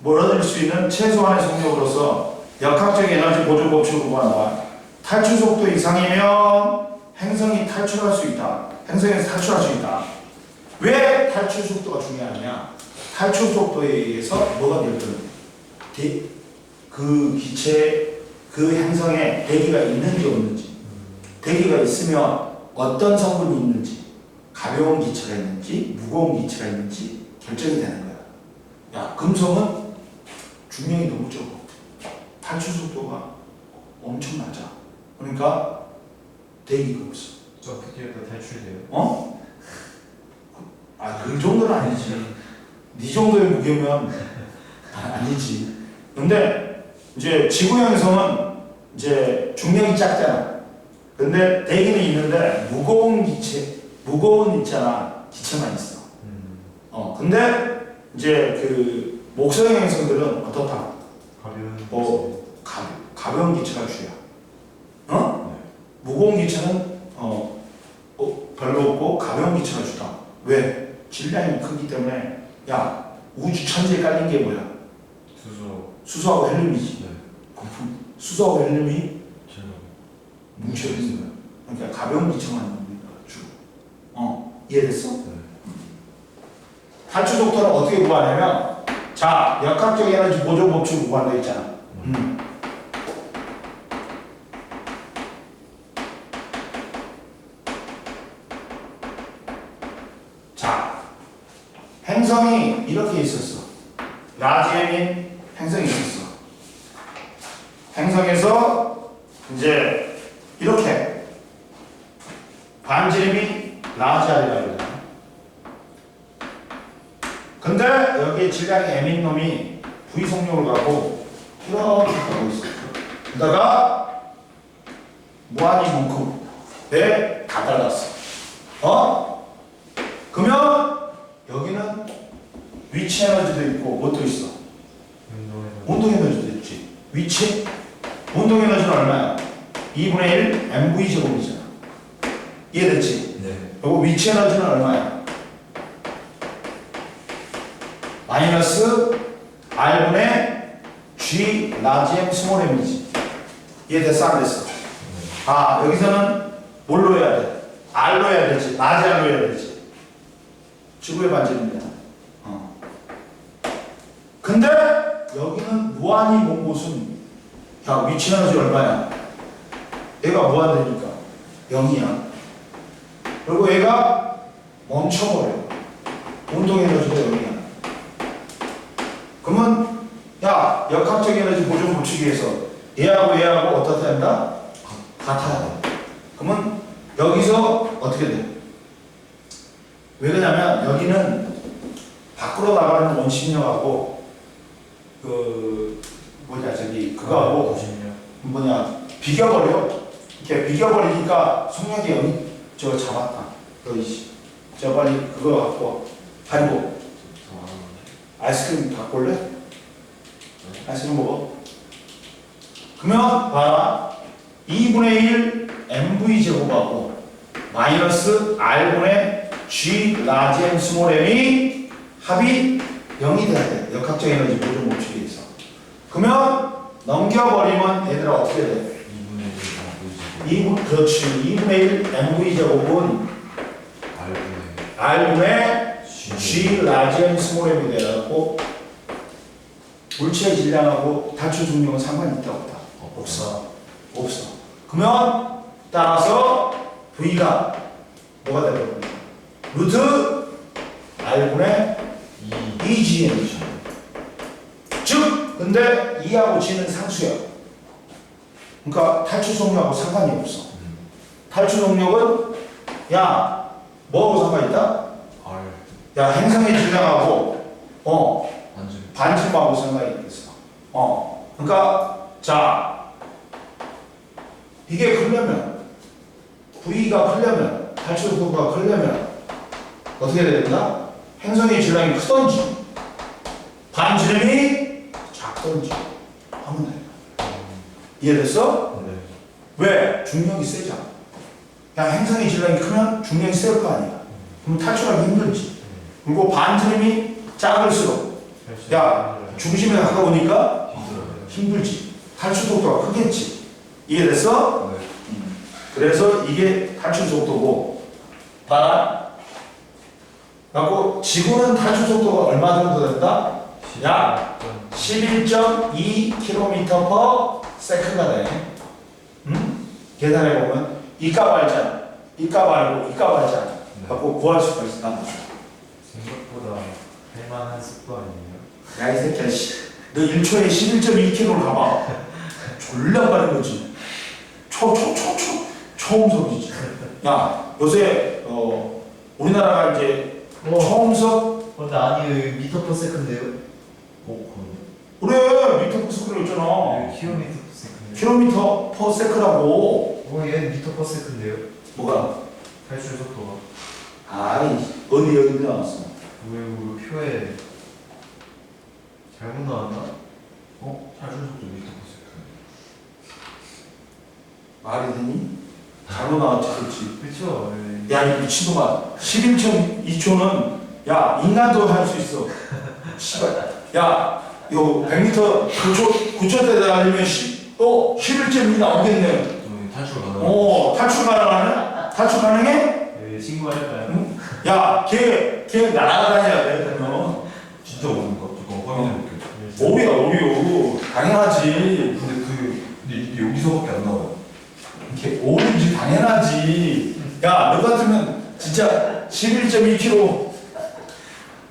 멀어질 수 있는 최소한의 속력으로서 역학적 에너지 보존 법칙을 구한다. 탈출 속도 이상이면 행성이 탈출할 수 있다. 행성에서 탈출할 수 있다. 왜 탈출 속도가 중요하냐? 탈출 속도에 의해서 뭐가 되든 그 기체, 그 행성에 대기가 있는지 없는지, 대기가 있으면 어떤 성분이 있는지, 가벼운 기체가 있는지, 무거운 기체가 있는지 결정이 되는 거야. 야, 금속은 중력이 너무 적어. 탈출 속도가 엄청 낮아. 그러니까 대기가 없어. 어떻게 탈출돼요? 그 정도는 아니지. 네 정도의 무게면 아니지. 근데 이제 지구형 행성은 이제 중력이 작잖아. 근데 대기는 있는데 무거운 있잖아. 기체만 있어. 근데 이제 그 목성형 행성들은 어떻다? 가벼운 기체가 주야. 무거운 기체는 별로 없고 가벼운 기체가 주다. 왜? 질량이 크기 때문에. 야, 우주 천지에 깔린 게 뭐야? 수소하고 헬륨이지. 네. 수소하고 헬륨이 제가 뭉쳐 있는 거야. 그러니까 가벼운 기체만 주. 이해됐어? 네. 탈출 속도는 어떻게 구하냐면, 자, 역학적 에너지 보존 법칙을 구한다 했잖아. 자, 행성이 이렇게 있었어. 라지엠인 행성이 있었어. 행성에서 이제 이렇게 반지름이 라지알이라고 그러잖아. 근데 여기에 질량이 M인 놈이 V 속력을 갖고 이렇게 가고 있어. 그러다가 무한히만큼에 다 달랐어. 그러면 여기는 위치 에너지도 있고 뭐도 있어? 운동 에너지도 있지. 위치? 운동 에너지는 얼마야? 2분의 1 mv 제곱이잖아. 이해됐지? 네. 그리고 위치 에너지는 얼마야? 마이너스 r분의 g 라지 m 스몰 m이지. 이해됐어? 안 됐어? 여기서는 뭘로 해야 돼? r로 해야 되지. 라지 r로 해야 되지. 지구의 반지름이야. 근데 여기는 무한히 먼 곳은 자, 위치 에너지 얼마야? 얘가 무한대니까 0이야. 그리고 얘가 멈춰버려. 운동 에너지가 0이야. 그러면 야 역학적 에너지 보존 법칙에 의해서 얘하고 어떻게 된다? 같아야 돼. 그러면 여기서 어떻게 돼? 왜 그러냐면 여기는 밖으로 나가는 원심력하고 그 뭐냐 저기 그거하고 보시면 뭐냐 비겨버려. 이렇게 비겨버리니까 속력이 여기 저 잡았다. 저 빨리 그거 갖고 아이고 아이스크림 갖고 올래? 아이스크림 먹어. 그러면 봐라 2분의 1 mv 제곱하고 마이너스 r분의 g 라지 m 스몰 m이 합이 0이 돼야 돼. 역학적 에너지 보존 법칙에 의해서. 그러면 넘겨버리면 얘들아 어떻게 돼? 2분의 1 2분, 그렇지. 2분의 1 mv 제곱은 r분의 g 라지 m 스몰 m이 돼갖고 물체의 질량하고 탈출 중력은 상관이 있다 없다? 없어. 그러면 따라서 v가 뭐가 되는 거야? 루트 r분의 2gm이죠. 즉 근데 2하고 g는 상수야. 그러니까 탈출 속력하고 상관이 없어. 탈출 속력은 야 뭐하고 상관이 있다? R 야 행성의 질량하고 반증 반지름하고 상관이 있어. 그러니까 자 이게 크려면 V가 크려면 탈출 속도가 크려면 어떻게 돼야 된다? 행성의 질량이 크던지 반지름이 작던지 하면 돼. 이해됐어? 네. 왜? 중력이 세잖아. 야 행성의 질량이 크면 중력이 세울 거 아니야. 그럼 탈출하기 힘들지. 그리고 반지름이 작을수록 야 중심에 가까우니까 힘들지. 탈출 속도가 크겠지. 이해됐어? 네. 그래서 이게 탈출 속도고 봐라. 그리고 지구는 탈출 속도가 얼마 정도 된다? 약 11.2km/s가 돼. 계산해 보면 이값 알잖아. 이값 알고 이값 알잖아. 갖고 구할 수가 있어. 생각보다 할만한 속도 아니에요? 야 이 새끼야 너 1초에 11.2km를 가봐. 졸라 빠른 거지. 초음속이지. 야 요새 우리나라가 이제 초음속 근데 아니 미터 퍼 세컨드예요? 그래 미터 퍼 세컨드 있잖아. 킬로미터 퍼 세컨드. 킬로미터 퍼 세컨드라고. 얘 미터 퍼 세컨드예요? 뭐가? 탈출 속도가. 아이 어디 여기 나왔어. 왜 표에 잘못 나왔나? 탈출 속도 미터 퍼 말이 되니? 잘못 나왔지 그렇지. 그쵸? 야 이 미친놈아 11.2초는 야 인간도 할 수 있어. 씨발 야 요 100m 9초대 달리면 11.2 나오겠네. 세컨드. 탈출 가능. 탈출 가능하네? 탈출 가능해? 신고할까요? 응? 야 걔 날아다녀야 돼 그러면. 진짜 오는가? 잠깐 확인해 볼게요. 오비야 당연하지. 근데 이게 여기서밖에 안 나와요. 걔 오는지 당연하지. 야 너 같으면 진짜 11.2km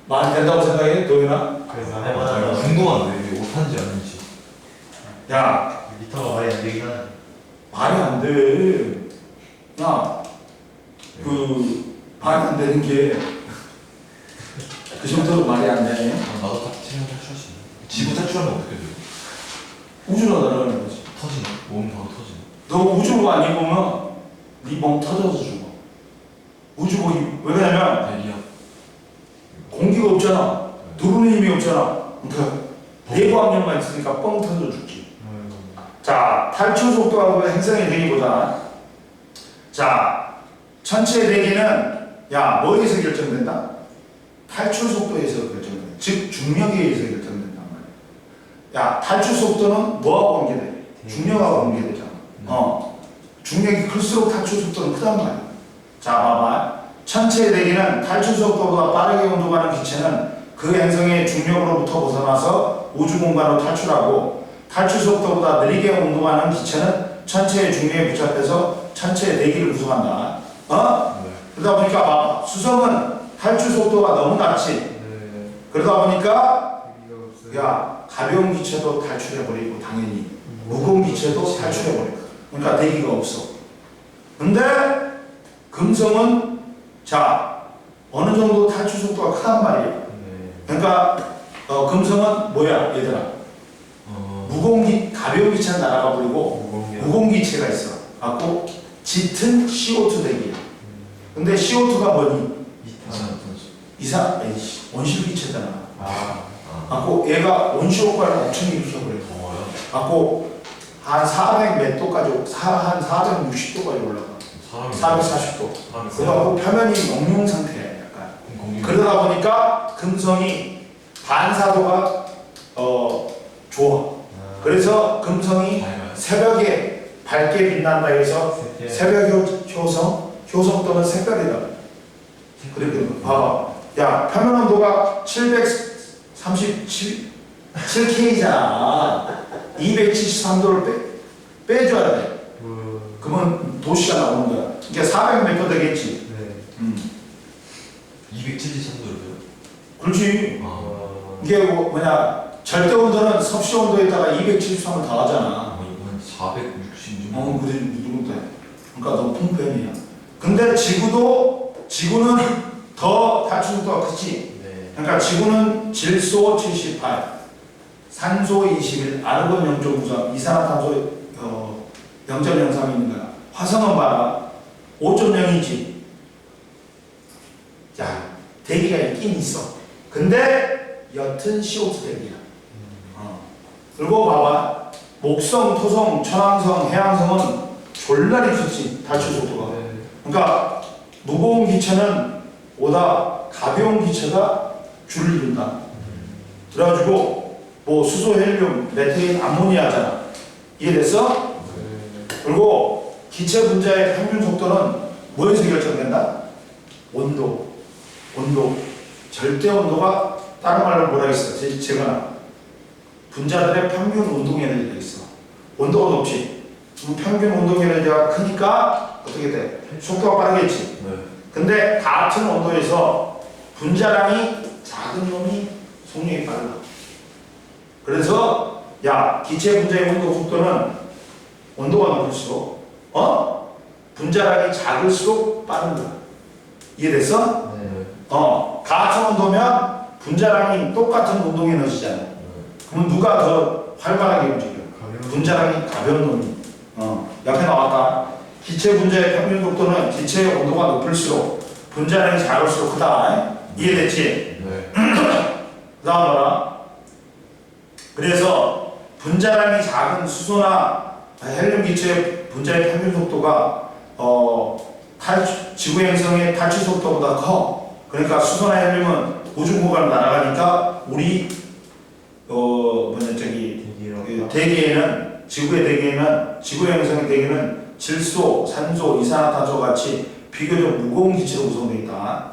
말이 된다고 생각해 도현아? 그래서 제가 할만하다. 궁금한데 이게 오탄지 아닌지. 야 미터가 말이 안 되긴 하네. 말이 안 돼. 야, 말이 안 되는 게, 그 정도로 말이 안 되네. 나도 체면 탈출할 수 있나? 지구 탈출하면 어떻게 돼요? 우주로 날아가는 거지. 터지나? 몸 바로 터지나? 너 우주복 안 입으면 네 몸 터져서 죽어. 우주복이, 왜 그러냐면 대기야. 공기가 없잖아. 누르는 힘이 없잖아. 그러니까 내부 압력만 있으니까 뻥 터져 죽지. 자, 탈출 속도하고 행성의 대기보다 자, 천체의 대기는 야, 뭐에서 결정된다? 탈출 속도에서 결정된다. 즉, 중력에 의해서 결정된단 말이야. 야, 탈출 속도는 뭐하고 관계돼? 중력하고 관계되잖아. 중력이 클수록 탈출 속도는 크단 말이야. 자, 봐봐. 천체의 대기는 탈출 속도보다 빠르게 운동하는 기체는 그 행성의 중력으로부터 벗어나서 우주 공간으로 탈출하고 탈출 속도보다 느리게 운동하는 기체는 천체의 중력에 붙잡혀서 천체의 대기를 구성한다. 네. 그러다 보니까 봐. 수성은 탈출 속도가 너무 낮지. 네. 그러다 보니까 대기가 없어요. 야 가벼운 기체도 탈출해버리고 당연히 무거운 기체도 탈출해버리고 그러니까 대기가 없어. 근데 금성은 자 어느 정도 탈출 속도가 크단 말이에요. 네. 그러니까 금성은 뭐야 얘들아? 가벼운 기체는 날아가 버리고 무거운 기체가 있어. 갖고 짙은 CO2 대기야. 근데 CO2가 뭐니? 온실 기체잖아. 갖고 얘가 온실 효과를 엄청 일으켜버려. 갖고 한 400 몇 도까지, 한 460도까지 올라가. 440도. 그래갖고 표면이 농용 상태야, 약간. 그러다 보니까 금성이 반사도가 좋아. 그래서 금성이 새벽에 밝게 빛난다 해서 새벽 효성 또는 색깔이다. 그렇게 봐봐. 야 표면 온도가 737K잖아. 273도를 빼줘야 돼. 그러면 도시가 나오는 거야. 이게 400m 되겠지. 네. 273도로요? 그렇지. 이게 뭐냐 절대 온도는 섭씨 온도에다가 273을 더하잖아. 이건 460 정도. 그래 이 정도 돼. 그러니까 너무 풍편이야. 근데 지구는 더 탈출 속도가 크지. 네. 그러니까 지구는 질소 78, 산소 21, 아르곤 0.93, 이산화탄소 0.03이 있는 거야. 화성은 봐라. 5.0이지. 자, 대기가 있긴 있어. 근데 옅은 CO2 대기야. 그리고 봐봐. 목성, 토성, 천왕성, 해왕성은 졸라리 좋지. 탈출 속도가. 네. 그러니까 무거운 기체는 보다 가벼운 기체가 줄을 이룬다. 그래가지고 뭐 수소, 헬륨, 메테인, 암모니아잖아. 이해됐어? 그리고 기체 분자의 평균 속도는 뭐에서 결정된다? 온도. 절대 온도가 다른 말로 뭐라 했어? 제가 분자들의 평균 운동 에너지가 있어. 온도가 높지. 그럼 평균 운동 에너지가 크니까 어떻게 돼? 속도가 빠르겠지. 네. 근데 같은 온도에서 분자량이 작은 놈이 속력이 빨라. 그래서 야 기체 분자의 온도 속도는 온도가 높을수록 분자량이 작을수록 빠른 거야. 이해됐어? 네. 같은 온도면 분자량이 똑같은 운동 에너지잖아. 그럼 누가 더 활발하게 움직여? 분자량이 가벼운 놈이. 옆에 나왔다. 기체 분자의 평균 속도는 기체의 온도가 높을수록 분자량이 작을수록 크다. 이해됐지? 네. 그 다음 봐라. 그래서 분자량이 작은 수소나 헬륨 기체의 분자의 평균 속도가 지구 행성의 탈출 속도보다 커. 그러니까 수소나 헬륨은 우주 공간을 날아가니까 우리 대기에는 지구의 대기에는 지구 행성의 대기는 질소, 산소, 이산화탄소 같이 비교적 무거운 기체로 구성되어 있다.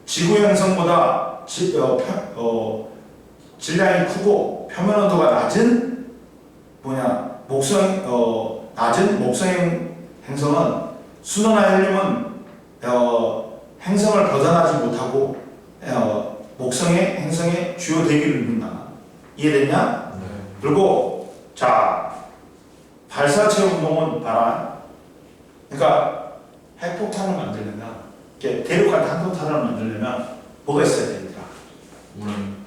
지구 행성보다 질량이 크고 표면 온도가 낮은 낮은 목성 행성은 수소나 헬륨은 행성을 벗어나지 못하고 행성의 주요 대기를 이룬다. 이해됐냐? 네. 그리고 자 발사체 운동은 봐라. 그러니까 핵폭탄을 만들려면 대륙간 탄도탄을 만들려면 뭐가 있어야 됩니까? 우란.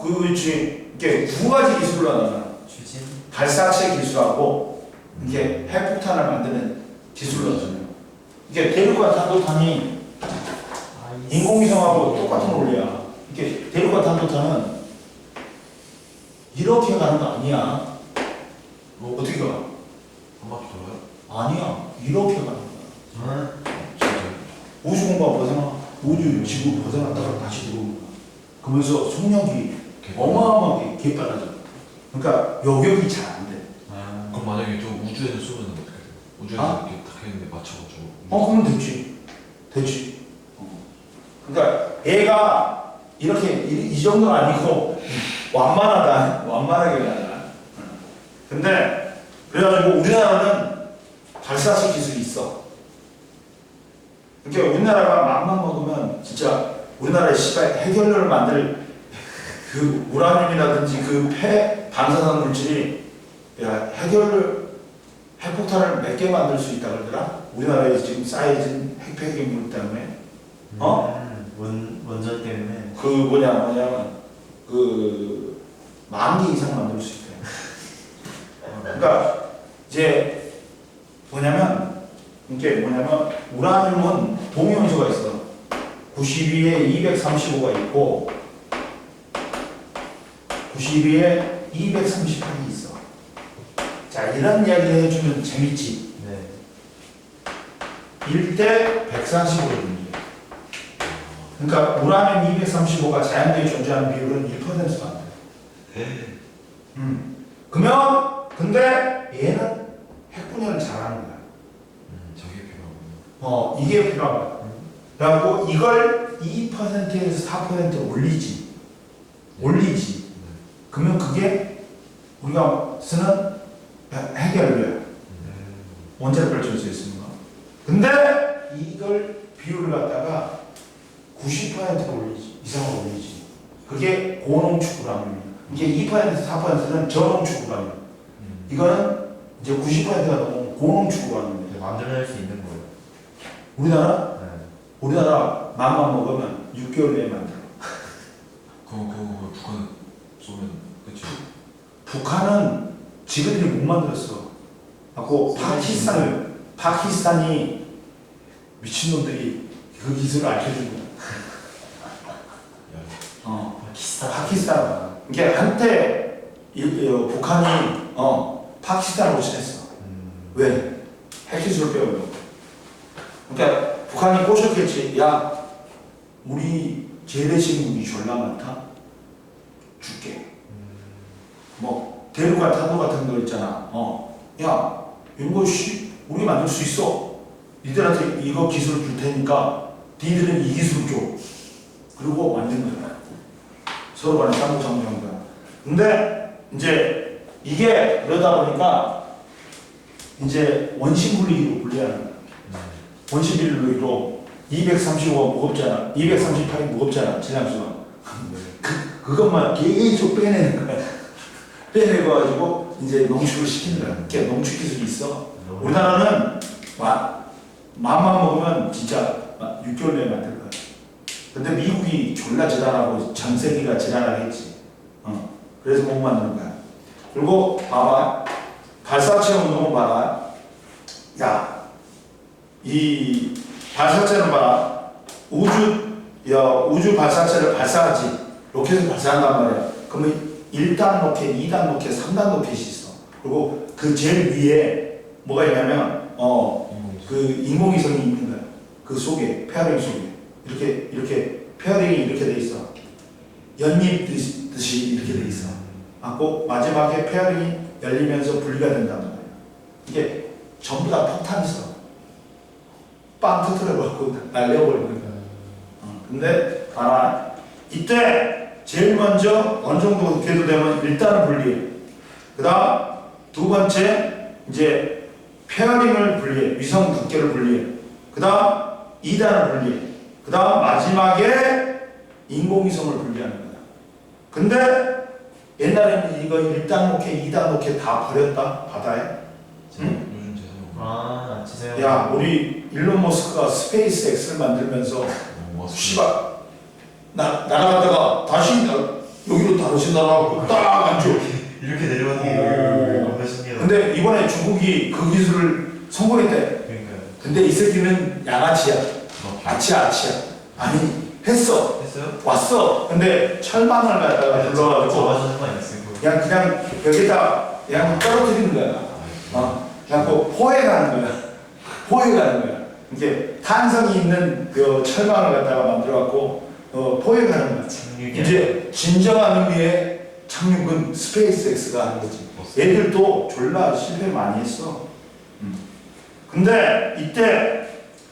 그렇지. 이게 두 가지 기술로 하잖아. 추진. 발사체 기술하고 이게 핵폭탄을 만드는 기술로 하잖아요. 이게 대륙간 탄도탄이 인공위성하고 똑같은 원리야. 이게 대륙간 탄도탄은 이렇게 가는 거 아니야. 어떻게 가? 한 바퀴 돌아요? 아니야. 이렇게 가는 거야. 진짜요? 우주 공간 벗어나. 우주 지구 벗어났다가 다시 들어오는 거야. 그러면서 속력이 어마어마하게 개빨라져. 그러니까 요격이 잘 안 돼. 그럼 만약에 저 우주에서 쏘면 어떻게 돼요? 우주에서 이렇게 딱 했는데 맞춰가지고. 그럼 되지. 그러니까 얘가 이렇게 이 정도는 아니고 완만하게 가잖아. 근데 그래가지고 우리나라는 발사체 기술이 있어. 그러니까 우리나라가 맘만 먹으면 진짜 우리나라의 씨발 해결료를 만들 그 우라늄이라든지 그 폐 방사선 물질이 야 해결료 핵폭탄을 몇 개 만들 수 있다 그러더라. 우리나라에 지금 쌓여진 핵폐기물 때문에 원전 때문에. 그 뭐냐면 그 10,000개 이상 만들 수 있대. 그러니까 이제 이게 뭐냐면 우라늄은 동위원소가 있어. 92에 235가 있고 92에 238이 있어. 자 이런 이야기를 해주면 재밌지. 네. 1대 145를 분리해. 그러니까 우라늄 235가 자연계에 존재하는 비율은 1%도 안 돼. 그러면 근데 얘는 핵분열을 잘하는 거야. 저게 필요하군요. 이게 필요한 거야. 그래갖고 이걸 2%에서 4% 올리지. 그러면 그게 우리가 쓰는 해결료야. 원자력 발전소에 쓰는 거. 근데 이걸 비율을 갖다가 90%로 올리지. 이상으로 올리지. 그게 고농축 우라늄이야. 이게 2%, 4%는 저농축 우라늄. 이거는 이제 90%가 넘으면 고농축 우라늄이야. 만들어낼 수 있는 거예요. 우리나라? 네. 우리나라 맘만 먹으면 6개월 내에 만들어. 그거 북한 쏘면 그치? 북한은 지들이 못 만들었어. 그 파키스탄이 미친놈들이 그 기술을 알려준 거야. 파키스탄. 이게 한때 북한이 파키스탄으로 친했어. 왜? 핵기술을 배우려고. 그러니까 북한이 꼬셨겠지. 야, 우리 재래식물이 졸라 많다. 줄게. 뭐 대륙간 탄도 같은 거 있잖아. 야, 이거 우리 만들 수 있어. 니들한테 이거 기술을 줄 테니까 니들은 이 기술 줘. 그리고 만든 거야. 서로 간에 쌍구상조한 거야. 근데 이제 이게 그러다 보니까 이제 원심 분리기로 분리하는 거야. 원심 분리기로 235가 무겁잖아. 238이 무겁잖아. 질량수가. 그것만 계속 빼내는 거야. 빼내가지고 이제 농축을 시키는 거야. 이렇게 농축 기술이 있어. 우리나라는 맘만 먹으면 진짜 6개월 내에 만들 거야. 근데 미국이 졸라 지랄하고 전 세계가 지랄하게 했지. 그래서 못 만드는 거야. 그리고 봐봐. 발사체 운동은 봐라. 야, 이 발사체는 봐라. 우주 발사체를 발사하지. 로켓을 발사한단 말이야. 그러면 1단 로켓, 2단 로켓, 3단 로켓이 있어. 그리고 그 제일 위에 뭐가 있냐면 그 인공위성이 있는 거야. 그 속에 페어링 속에 이렇게 페어링이 이렇게 돼 있어. 연잎 듯이 이렇게 돼 있어. 꼭 마지막에 페어링이 열리면서 분리가 된단 말이야. 이게 전부 다 폭탄이 있어. 빵 터뜨려갖고 날려버리는 거야. 근데 봐라. 이때 제일 먼저 어느 정도 궤도되면 일단은 분리해. 그 다음 두 번째 이제 페어링을 분리해. 위성 두께를 분리해. 그 다음 2단을 분리해. 그 다음 마지막에 인공위성을 분리하는 거야. 근데 옛날에는 이거 1단 로켓, 2단 로켓 다 버렸다. 바다에. 응? 요즘 재사용. 지세요. 야, 우리 일론 머스크가 스페이스 X를 만들면서 씨발 날아갔다가 다시 여기로 다시 날아가고 딱 앉아. 이렇게 내려오는 게 너무 신기해요. 근데 이번에 중국이 그 기술을 성공했대. 그러니까요. 근데 이 새끼는 양아치야. 아치야. 아니 했어. 했어요? 왔어. 근데 철망을 갖다가 불러가지고 잡아주는 거 아니었어요? 그냥 여기다 그냥 떨어뜨리는 거야. 그냥 포획하는 거야. 이게 탄성이 있는 그 철망을 갖다가 만들어갖고 포획하는 거야. 이제 진정한 의미의 착륙은 스페이스 X가 하는 거지. 얘들도 졸라 실패 많이 했어. 근데 이때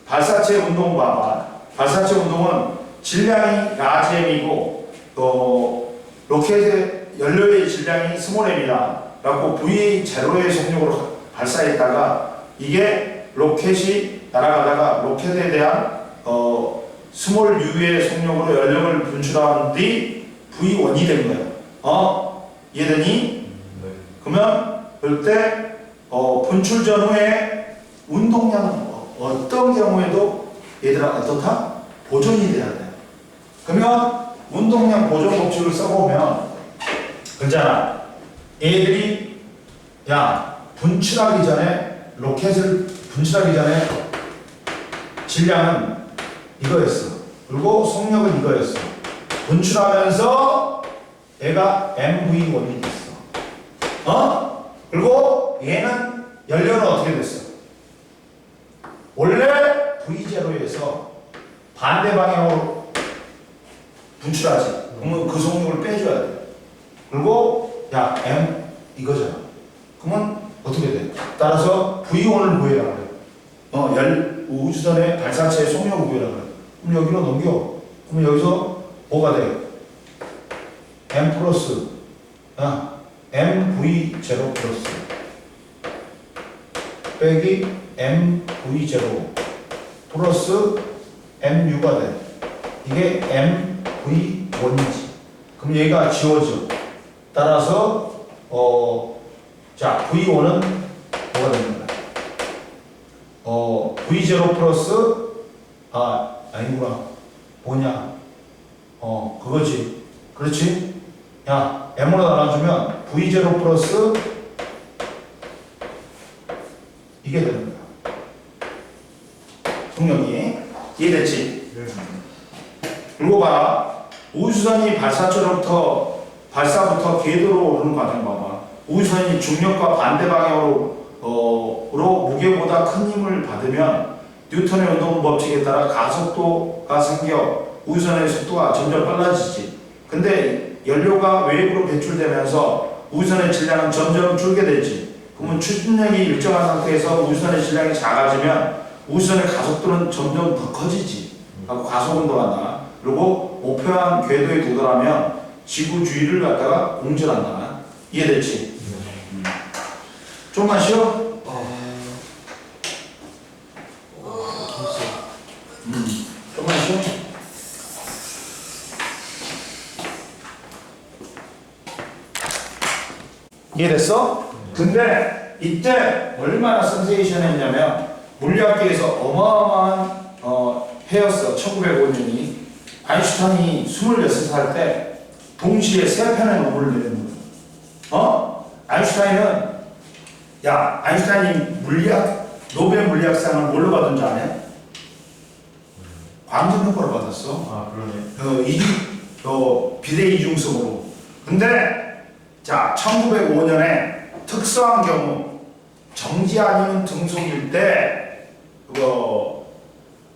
발사체 운동 봐봐. 발사체 운동은 질량이 라지엠이고 로켓의 연료의 질량이 스몰 m이다 라고 V 제로의 속력으로 발사했다가 이게 로켓이 날아가다가 로켓에 대한 스몰 u의 속력으로 연력을 분출한 뒤 V1이 된 거야. 이해되니? 네. 그러면 그럴 때 분출 전후에 운동량은 어떤 경우에도 얘들아 어떻다? 보존이 돼야 돼. 그러면 운동량 보존 법칙을 써보면 그잖아. 얘들이 분출하기 전에 로켓을 분출하기 전에 질량은 이거였어. 그리고 속력은 이거였어. 분출하면서 얘가 MV1이 됐어. 그리고 얘는 연료는 어떻게 됐어? 원래 V0에서 반대 방향으로 분출하지. 그러면 그 속력을 빼줘야 돼. 그리고 M 이거잖아. 그러면 어떻게 돼? 따라서 V1을 구해라 그래. 우주선의 발사체의 속력을 구해라 그래. 그럼 여기로 넘겨. 그럼 여기서 뭐가 돼? M 플러스 MV0 플러스 빼기 MV0 플러스 MU가 돼. 이게 MV1이지. 그럼 얘가 지워져. 따라서 V1은 뭐가 되는 거야? V0 플러스 아니구나. 뭐냐? 그거지. 그렇지? M으로 나눠주면 V0 플러스 이게 되는 거야. 속력이. 이해됐지? 네. 그리고 봐. 우주선이 발사부터 궤도로 오르는 과정 봐봐. 우주선이 중력과 반대 방향으로 무게보다 큰 힘을 받으면 뉴턴의 운동 법칙에 따라 가속도가 생겨 우주선의 속도가 점점 빨라지지. 근데 연료가 외부로 배출되면서 우주선의 질량은 점점 줄게 되지. 그러면 추진력이 일정한 상태에서 우주선의 질량이 작아지면 우주선의 가속도는 점점 더 커지지. 가속 운동한다. 그리고 목표한 궤도에 도달하면 지구 주위를 갖다가 공전한다. 이해됐지? 좀만 쉬어? 좀만 쉬어? 이해됐어? 근데 이때 얼마나 센세이션했냐면 물리학계에서 어마어마한 해였어. 1905년이 아인슈타인이 26살 때 동시에 3편의 논문을 내는 거야. 아인슈타인은 아인슈타인이 노벨 물리학상을 뭘로 받은 줄 아냐? 광전효과로 받았어. 그러네. 비대 이중성으로. 근데 1905년에 특수한 경우 정지 아니면 등속일 때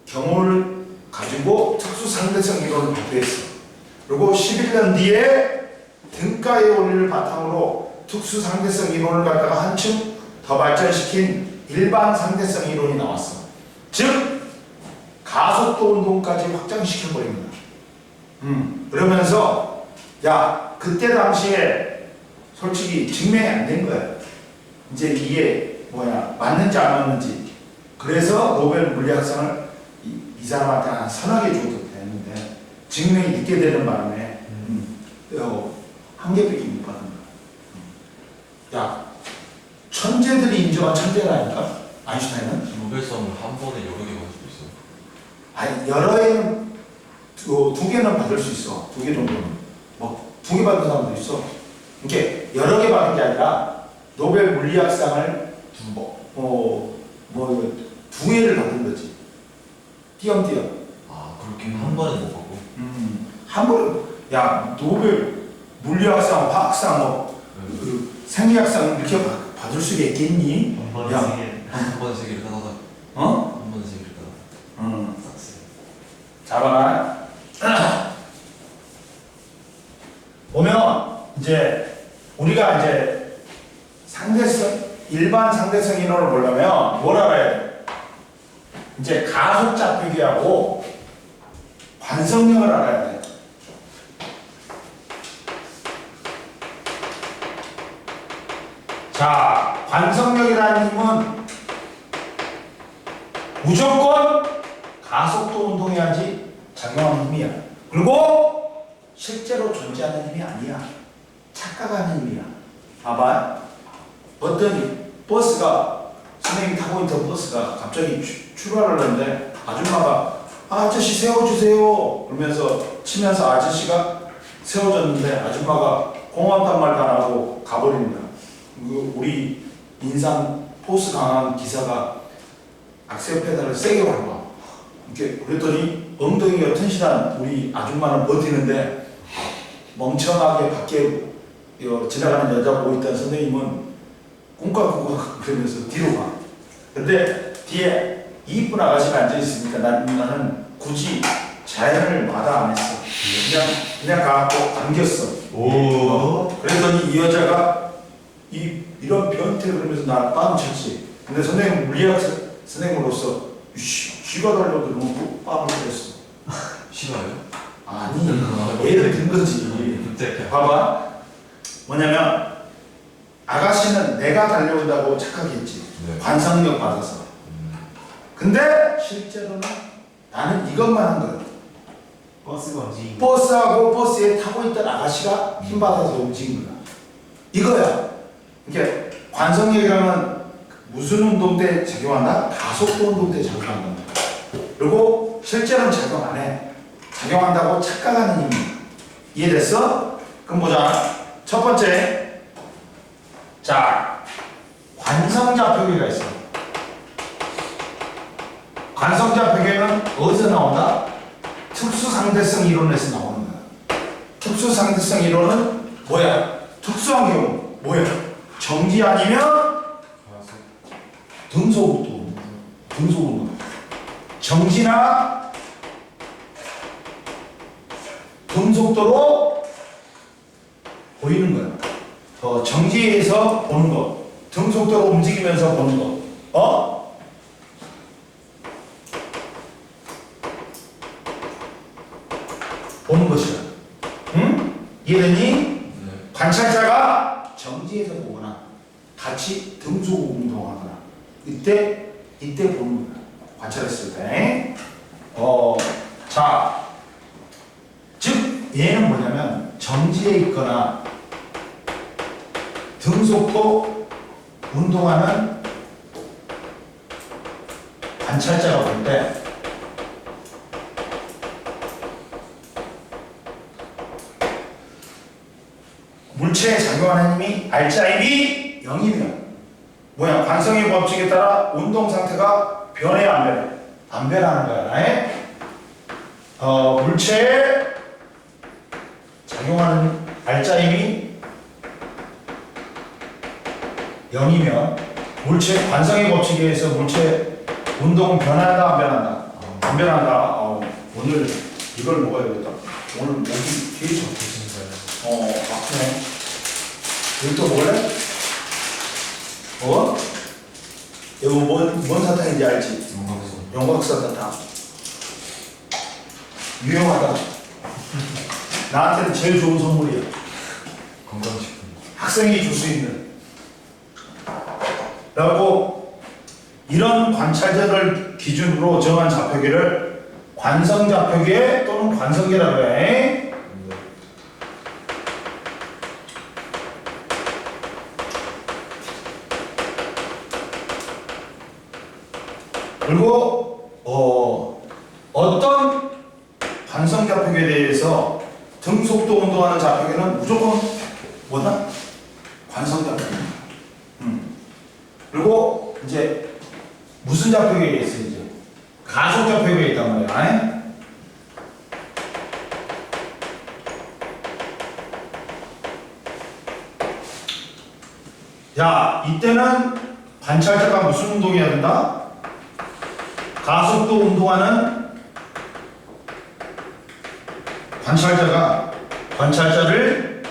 경우를 가지고 특수 상대성 이론을 발표했어. 그리고 11년 뒤에 등가의 원리를 바탕으로 특수 상대성 이론을 갖다가 한층 더 발전시킨 일반 상대성 이론이 나왔어. 즉 가속도 운동까지 확장시켜버린 거야. 그러면서 그때 당시에 솔직히 증명이 안 된 거야. 이제 이게 맞는지 안 맞는지. 그래서 노벨 물리학상을 이 사람한테 한 서너 개 줘도 되는데 증명이 늦게 되는 바람에 한 개밖에 못 받은 거야. 천재들이 인정한 천재라니까. 아인슈타인은 노벨상을 한 번에 여러 개 받을 수 있어요. 아니 여러 개는 두 개는 받을 수 있어. 2개 정도는 두 개 받은 사람도 있어. 이게 여러 개 받은 게 아니라 노벨 물리학상을 두 개를 받은 거지. 띄엄띄엄. 그렇게 한 번에 못 받고. 한 번에 노벨 물리학상, 화학상, 생리학상 이렇게 받을 수가 있겠니? 한 번에 세 개. 한 번에 세 개를 따다다. 한 번에 세 개를 따다다. 잘 봐라. 보면 이제 우리가 이제 일반 상대성 이론을 보려면 뭘 알아야 돼? 이제 가속자 비교하고 관성력을 알아야 돼. 관성력이라는 힘은 무조건 가속도 운동해야지 작용하는 힘이야. 그리고 실제로 존재하는 힘이 아니야. 착각하는 힘이야. 봐봐. 어떤 버스가 선생님이 타고 있던 버스가 갑자기 출발을 하는데 아줌마가 아저씨 세워주세요 그러면서 치면서 아저씨가 세워졌는데 아줌마가 고맙단 말도 안 하고 가버립니다. 우리 인상 포스 강한 기사가 악셀 페달을 세게 밟아. 이렇게 그랬더니 엉덩이가 튼실한 우리 아줌마는 버티는데 멍청하게 밖에 지나가는 여자 보고 있던 선생님은 꿍깍꿍깍 그러면서 뒤로 가. 근데 뒤에 이쁜 아가씨가 앉아있으니까 나는 굳이 자연을 마다 안 했어. 그냥 가갖고 안겼어. 그랬더니 이 여자가 이런 변태 그러면서 나 빵 쳤지. 근데 선생님 물리학 선생님으로서 쥐가 달려도 너무 빵을 때렸어. 싫어요? 아니 예를 든 거지. 봐봐. 뭐냐면 아가씨는 내가 달려온다고 착각했지. 네. 관상력 받아서. 근데 실제로는 나는 이것만 한 거야. 버스가 움직이는 버스하고 버스에 타고 있던 아가씨가 힘받아서 움직인 거야. 이거야. 이게 관성력이라는 무슨 운동 때 작용한다? 가속도 운동 때 작용한다. 그리고 실제로는 작용 안 해. 작용한다고 착각하는 힘이. 이해됐어? 그럼 보자. 첫 번째. 자, 관성좌표계가 있어. 관성좌표계는 어디서 나온다? 특수상대성 이론에서 나오는 거야. 특수상대성 이론은 뭐야? 특수한 경우 뭐야? 정지 아니면 등속도. 등속은 정지나 등속도로 보이는 거야. 정지에서 보는 거, 등속도로 움직이면서 보는 거. 보는 것이야. 응? 이해되니? 네. 관찰자가 정지해서 보거나 같이 등속 운동하거나 이때 보는 거야. 관찰했을 때. 자, 즉 얘는 뭐냐면 정지해 있거나 등속도 운동하는 관찰자가 볼 때 물체에 작용하는 힘이 R자입이 0이면 뭐야? 관성의 법칙에 따라 운동 상태가 변해 안 변해? 안 변하는 거야. 나의 물체에 작용하는 R자임이 0이면 물체 관성의 법칙에 의해서 물체 운동은 변한다 안 변한다? 안 변한다. 오늘 이걸 먹어야겠다. 오늘 목이 되게 좋겠습니다. 아프네. 여기 또 먹을래? 이거 뭔 사탕인지 알지? 영광사탕. 유용하다. 나한테는 제일 좋은 선물이야. 건강식품. 학생이 줄 수 있는. 그리고 이런 관찰자를 기준으로 정한 좌표계를 관성좌표계 또는 관성계라고 해. 그리고 어떤 관성좌표계에 대해서 등속도 운동하는 좌표계는 무조건 뭐다? 관성좌표계. 그리고 이제 무슨 좌표계에 있어? 이제 가속좌표계에 있단 말이야. 자, 이때는 관찰자가 무슨 운동해야 된다? 가속도 운동하는 관찰자를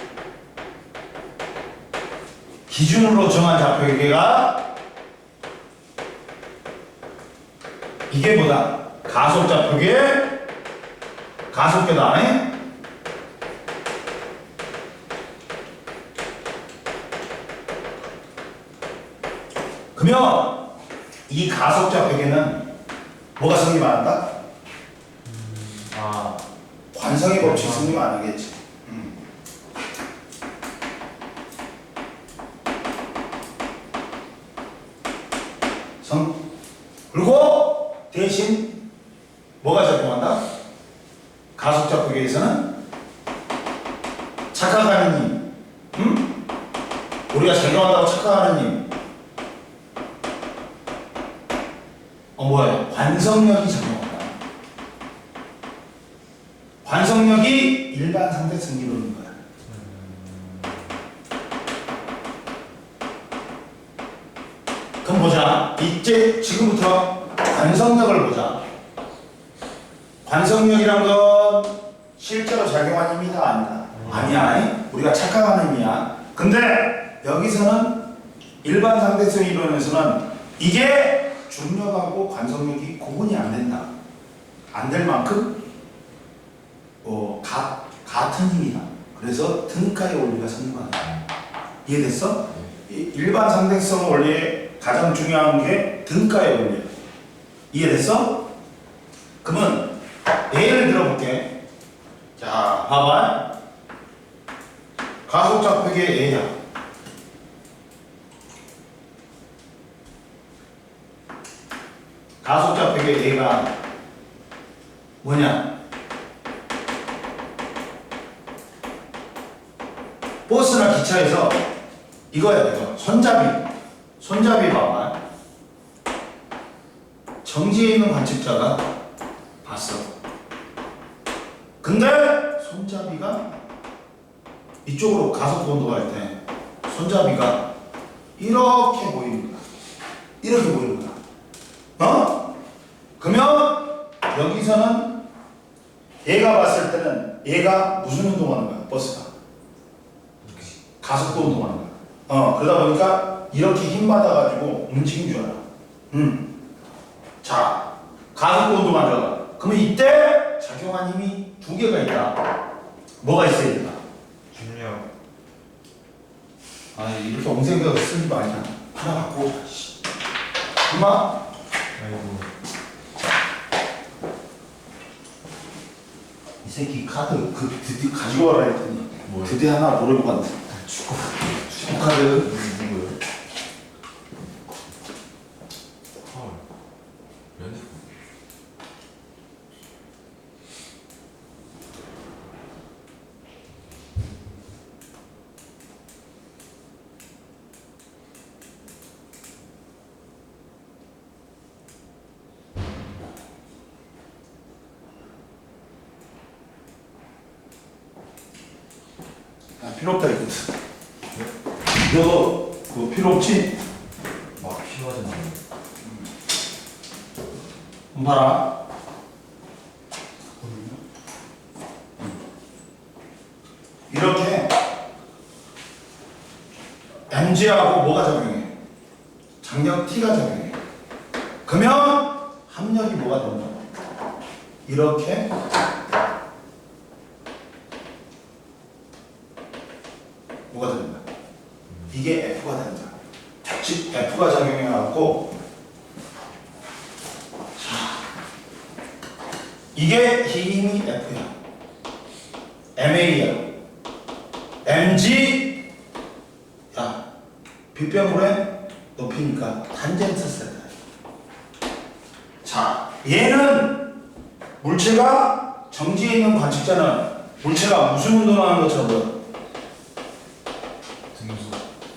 기준으로 정한 좌표계가 이게 뭐다? 가속좌표계, 가속계다. 그러면 이 가속좌표계는 뭐가 성립한다? 관성의 법칙 승리면 안 하겠지. 그리고 대신 뭐가 작용한다? 가속작용에서는 착각하는 힘, 우리가 작용한다고 착각하는 힘, 뭐야? 관성력이 작용한다. 관성력이 일반 상대성 이론인 거야. 그럼 보자. 이제 지금부터 관성력을 보자. 관성력이란 건 실제로 작용하는 힘이다 아니다? 아니야. 우리가 착각하는 힘이야. 근데 여기서는 일반 상대성 이론에서는 이게 중력하고 관성력이 구분이 안 된다. 안 될 만큼 같은 힘이다. 그래서 등가의 원리가 성립한다. 이해됐어? 일반 상대성 원리의 가장 중요한 게 등가의 원리야. 이해됐어? 그러면 예를 들어볼게. 자, 봐봐. 가속좌표의 A야. 가속좌표의 A가 뭐냐? 버스나 기차에서 이거야, 이거. 손잡이 봐봐. 정지에 있는 관측자가 봤어. 근데 손잡이가 이쪽으로 가속 온도가 할 때 손잡이가 이렇게 보이는 거야. 이렇게 보이는 거야. 그러면 여기서는 얘가 봤을 때는 얘가 무슨 운동하는 거야? 버스가 가속도 운동하는 거야. 그러다 보니까 이렇게 힘 받아가지고 움직인 줄 알아. 자, 가속도 운동하는 거야. 그러면 이때 작용한 힘이 두 개가 있다. 뭐가 있어야 된다? 중력. 이렇게 엉생겨서 쓰는 거 아니야. 하나 갖고 오자. 엄마? 아이고. 이 새끼 카드 드디어 가지고 와라 했더니 뭐야? 드디어 하나 모르고 갔네. 축구 카드. 누구예요? 헐. 연습. 필요 없다 이거. 너 그거 필요 없지? 막 필요하잖아. 봐라. 이렇게 mg하고 뭐가 작용해? 장력 t가 작용해. 그러면 합력이 뭐가 된다? 이렇게 뭐가 된다? 이게 F가 된다. 즉 F가 작용해갖고 이게 힘이 F야. MA야. mg 야 빗병울의 높이니까 탄젠트 세타. 자, 얘는 물체가 정지해 있는 관측자는 물체가 무슨 운동을 하는 것처럼 보여?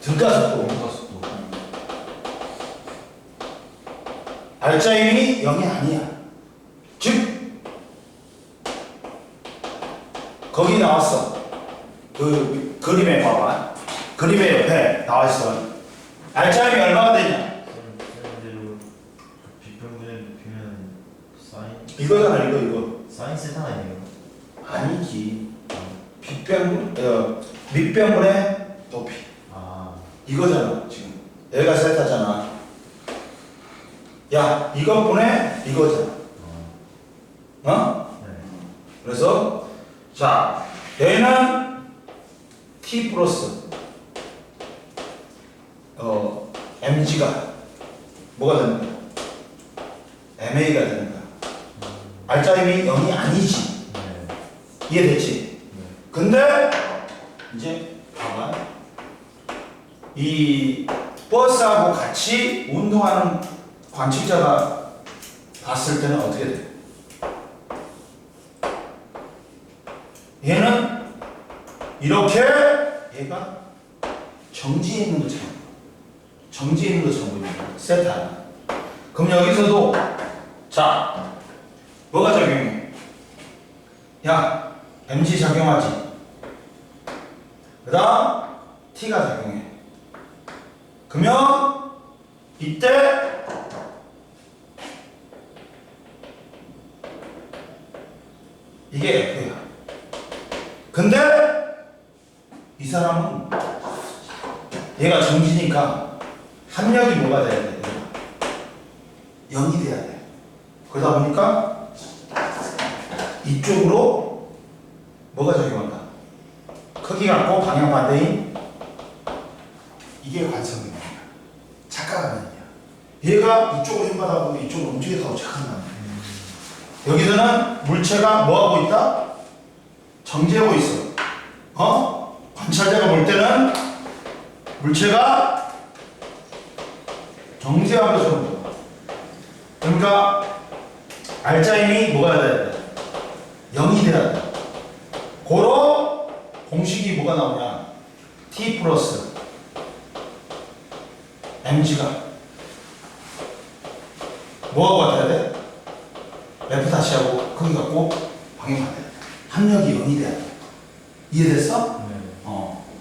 등가속도. 등가속도. 알짜임이 0이 아니야. 즉 거기 나왔어. 그 그림에 봐봐. 그림의 옆에 나와있어. 알짜임이 얼마가 되냐? 대로 비평균의 높이면 사인. 이거잖아. 이거. 사인 세타 아니에요? 아니지. 밑병물의 높이. 아. 이거잖아. 지금 얘가 세타잖아. 야 이거 보내 이거잖아. 네. 그래서 자 얘는 t 플러스 mg가 뭐가 되는 거야? ma가 되는 거야. 알짜임이 0이 아니지. 네. 이해됐지? 근데 이제 봐봐. 이 버스하고 같이 운동하는 관측자가 봤을 때는 어떻게 돼? 얘는 이렇게 얘가 정지해 있는 것처럼 정지해 있는 것처럼 보입니다. 세타. 그럼 여기서도 자 뭐가 작용해? 야 mg 작용하지. 그 다음 t가 작용해. 그러면 이때 이게 F야. 근데 이 사람은 얘가 정지니까 합력이 뭐가 돼야 돼? 0이 돼야 돼. 그러다 보니까 이쪽으로 뭐가 작용한다? 크기 같고 방향 반대인 이게 관성입니다. 착각하는 거야. 얘가 이쪽으로 힘받아보고 이쪽으로 움직였다고 착각한다. 여기서는 물체가 뭐하고 있다? 정지하고 있어. 관찰자가 볼 때는 물체가 정지한 것처럼 보여. 그러니까 알짜임이 뭐가 돼야 돼? 0이 돼야 돼. 고로 공식이 뭐가 나오냐? t 플러스 mg가 뭐하고 같아야 돼? F 다시하고 크기 같고 방향 반대. 합력이 0이 돼야 돼. 이해됐어?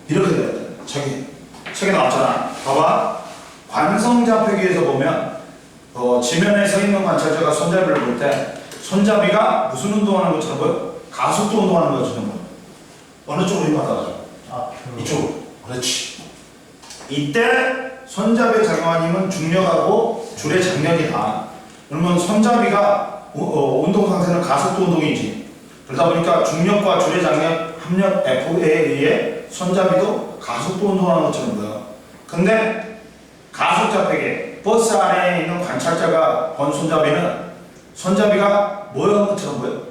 이렇게 돼야 돼. 책에 나왔잖아. 봐봐. 관성좌표기에서 보면 지면에 서 있는 관찰자가 손잡이를 볼 때 손잡이가 무슨 운동하는 것처럼 보여? 가속도 운동하는 것처럼 보여. 어느 쪽으로 힘받아가지고? 이쪽으로. 그렇지. 이때 손잡이에 작용한 힘은 중력하고 줄의 장력이다. 그러면 손잡이가 운동 상태는 가속도 운동이지. 그러다 보니까 중력과 줄의 장력 합력 F에 의해 손잡이도 가속도 운동하는 것처럼 보여. 근데 가속좌표계 버스 안에 있는 관찰자가 본 손잡이는 손잡이가 뭐한 것처럼 보여?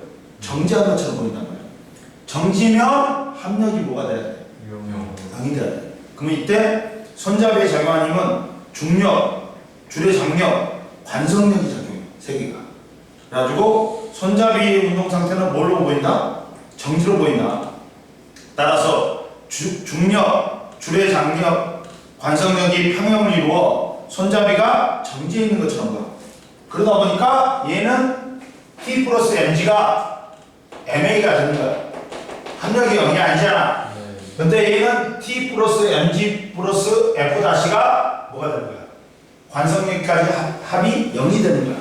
정지한 것처럼 보인단 말이야. 정지면 합력이 뭐가 돼야 돼? 0이 돼야 돼. 그러면 이때 손잡이에 작용한 힘은 중력, 줄의 장력, 관성력이 작용해. 세 개가. 그래가지고 손잡이의 운동 상태는 뭘로 보인다? 정지로 보인다. 따라서 중력, 줄의 장력, 관성력이 평형을 이루어 손잡이가 정지해 있는 것처럼 보여. 그러다 보니까 얘는 T 플러스 mg가 ma가 되는 거야. 합력이 0이 아니잖아. 근데 얘는 T 플러스 mg 플러스 f 다시가 뭐가 되는 거야? 관성력까지 합이 0이 되는 거야.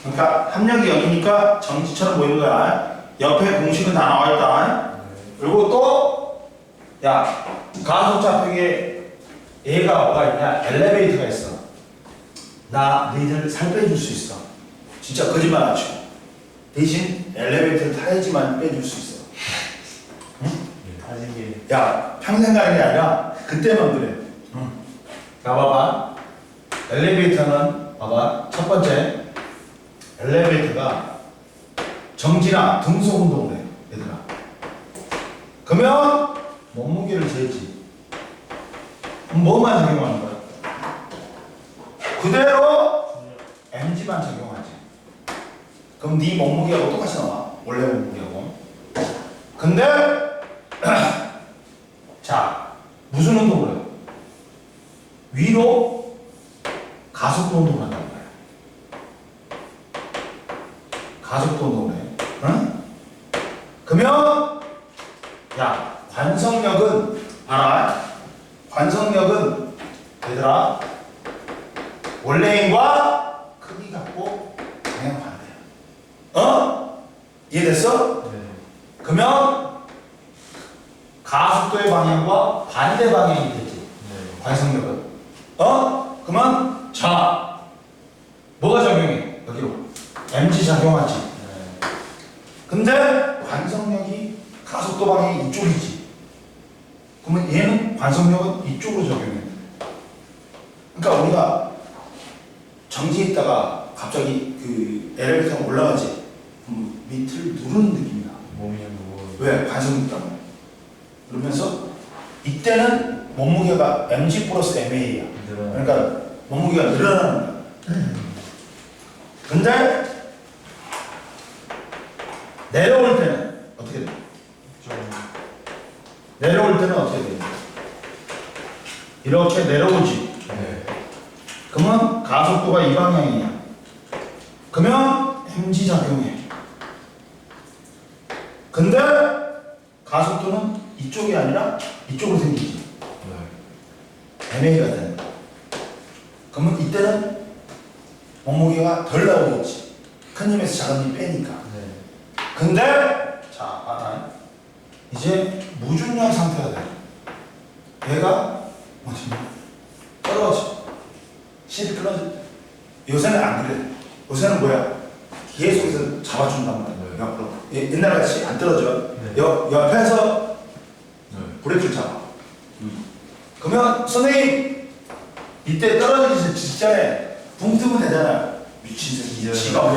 그러니까 합력이 0이니까 정지처럼 보이는 거야. 옆에 공식은 다 나와 있다. 그리고 또 야 가속좌표기에 얘가 뭐가 있냐? 엘리베이터가 있어. 나 너희들 살 빼줄 수 있어. 진짜 거짓말 안 치고. 대신 엘리베이터를 타야지만 빼줄 수 있어. 응? 야 평생 가는 게 아니라 그때만 그래. 응. 자 봐봐. 엘리베이터는 봐봐. 첫 번째 엘리베이터가 정지나 등속 운동을 해. 얘들아. 그러면 몸무게를 재지. 그럼 뭐만 작용하는 거야? 그대로 mg만 작용하지. 그럼 네 몸무게하고 똑같이 나와. 원래 몸무게하고. 근데 자 무슨 운동을 해요? 위로 가속도 운동을 한단 말이야. 가속도 운동을 해. 응? 그러면 야 관성력은 알아? 관성력은 얘들아 원래인과 크기 같고 방향 반대야. 이해됐어? 네. 그러면 가속도의 방향과 반대 방향이 되지. 네. 관성력은. 그러면 자 뭐가 작용해? 여기로 mg 작용하지. 네. 근데 관성력이 가속도 방향이 이쪽이지. 그러면 얘는 관성력은 이쪽으로 적용해. 그러니까 우리가 정지에 있다가 갑자기 그 엘리베이터가 올라가지. 밑을 누르는 느낌이야. 몸이 무거워. 왜? 관성력 때문에. 그러면서 이때는 몸무게가 mg 플러스 ma야. 그러니까 몸무게가 늘어나는 거야. 근데 내려올 때는 어떻게 돼? 내려올 때는 어떻게 돼? 이렇게 내려오지. 네. 그러면 가속도가 이 방향이냐? 그러면 mg 작용해. 근데 가속도는 이쪽이 아니라 이쪽으로 생기지. 네. MA가 되는 거야. 그러면 이때는 몸무게가 덜 나오겠지. 큰 힘에서 작은 힘 빼니까. 근데 자, 봐라. 이제 무중력 상태가 돼. 얘가 뭐지? 떨어져. 실이 끊어질 때. 요새는 안 그래. 요새는 뭐야? 계속해서 잡아준단 말이야. 네. 옆으로. 옛날같이 안 떨어져. 네. 옆에서 네. 브레이크를 잡아. 그러면 선생님 이때 떨어지기 직전에 붕 뜨면 되잖아. 미친 새끼. 네. 지가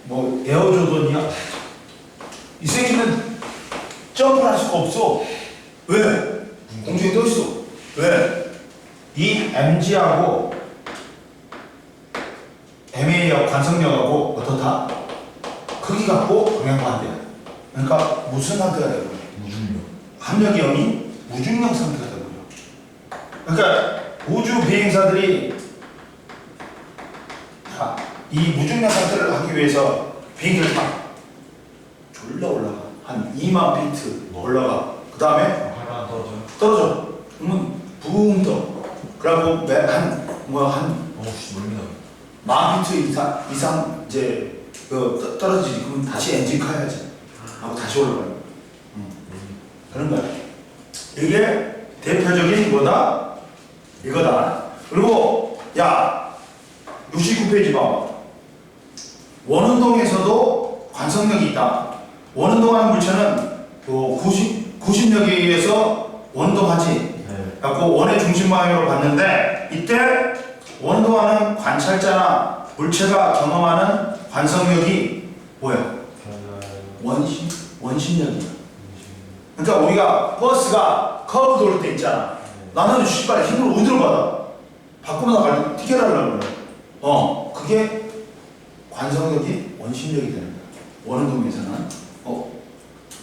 뭐 에어조던이야? 이 새끼는 점프를 할 수가 없어. 왜? 공중에 떠 있어. 왜? 이 mg하고 ma하고 관성력하고 어떻다? 크기 같고 방향 반대야. 그러니까 무슨 상태가 되는 거야? 무중력. 합력이 0이 무중력 상태가 되는 거야. 그러니까 우주 비행사들이 이 무중력 상태를 하기 위해서 비행기를 딱 졸라 올라가. 한 2만 피트 올라가. 그 다음에 하나 떨어져. 그러면 붕 떠. 그러고 한 어우씨 멀미나. 1만 피트 이상 이제 떨어지지. 그러면 다시 엔진 커야지. 하고 다시 올라가요. 그런 거야. 이게 대표적인 뭐다? 이거다. 그리고 야 69페이지 봐봐. 원운동에서도 관성력이 있다. 원운동하는 물체는 90력에 의해서 원동하지. 네. 갖고 원의 중심 방향으로 봤는데 이때 원동하는 관찰자나 물체가 경험하는 관성력이 뭐야? 원심력이야. 그러니까 우리가 버스가 커브 돌 때 있잖아. 나는 씨발 힘을 어디로 받아? 밖으로 나가려고 튀겨나가려고 그래. 그게 관성력이 원심력이 되는 거야. 원운동에서는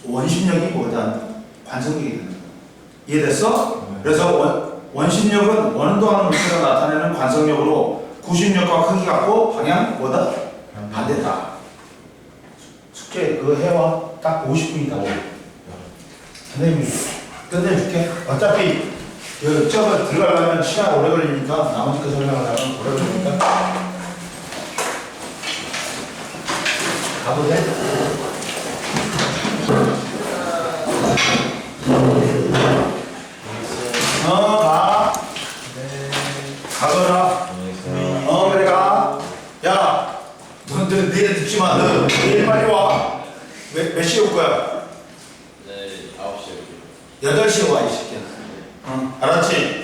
원심력이 뭐다? 관성력이 되는 거야. 이해됐어? 그래서 원심력은 원운동하는 물체가 나타내는 관성력으로 구심력과 크기 같고 방향 뭐다? 반대다. 숙제 그거 해와. 딱 50분이다. 선생님이 끝내줄게. 어차피 저거 들어가려면 시간 오래 걸리니까 나머지 거 설명하려면 오래 걸리니까 가도 돼? 가. 가거라. 그래 가. 야, 너 내일 듣지 마. 너 내일 빨리 와. 몇 시에 올 거야? 네, 9시에 8시에 와, 이 새끼야. 알았지?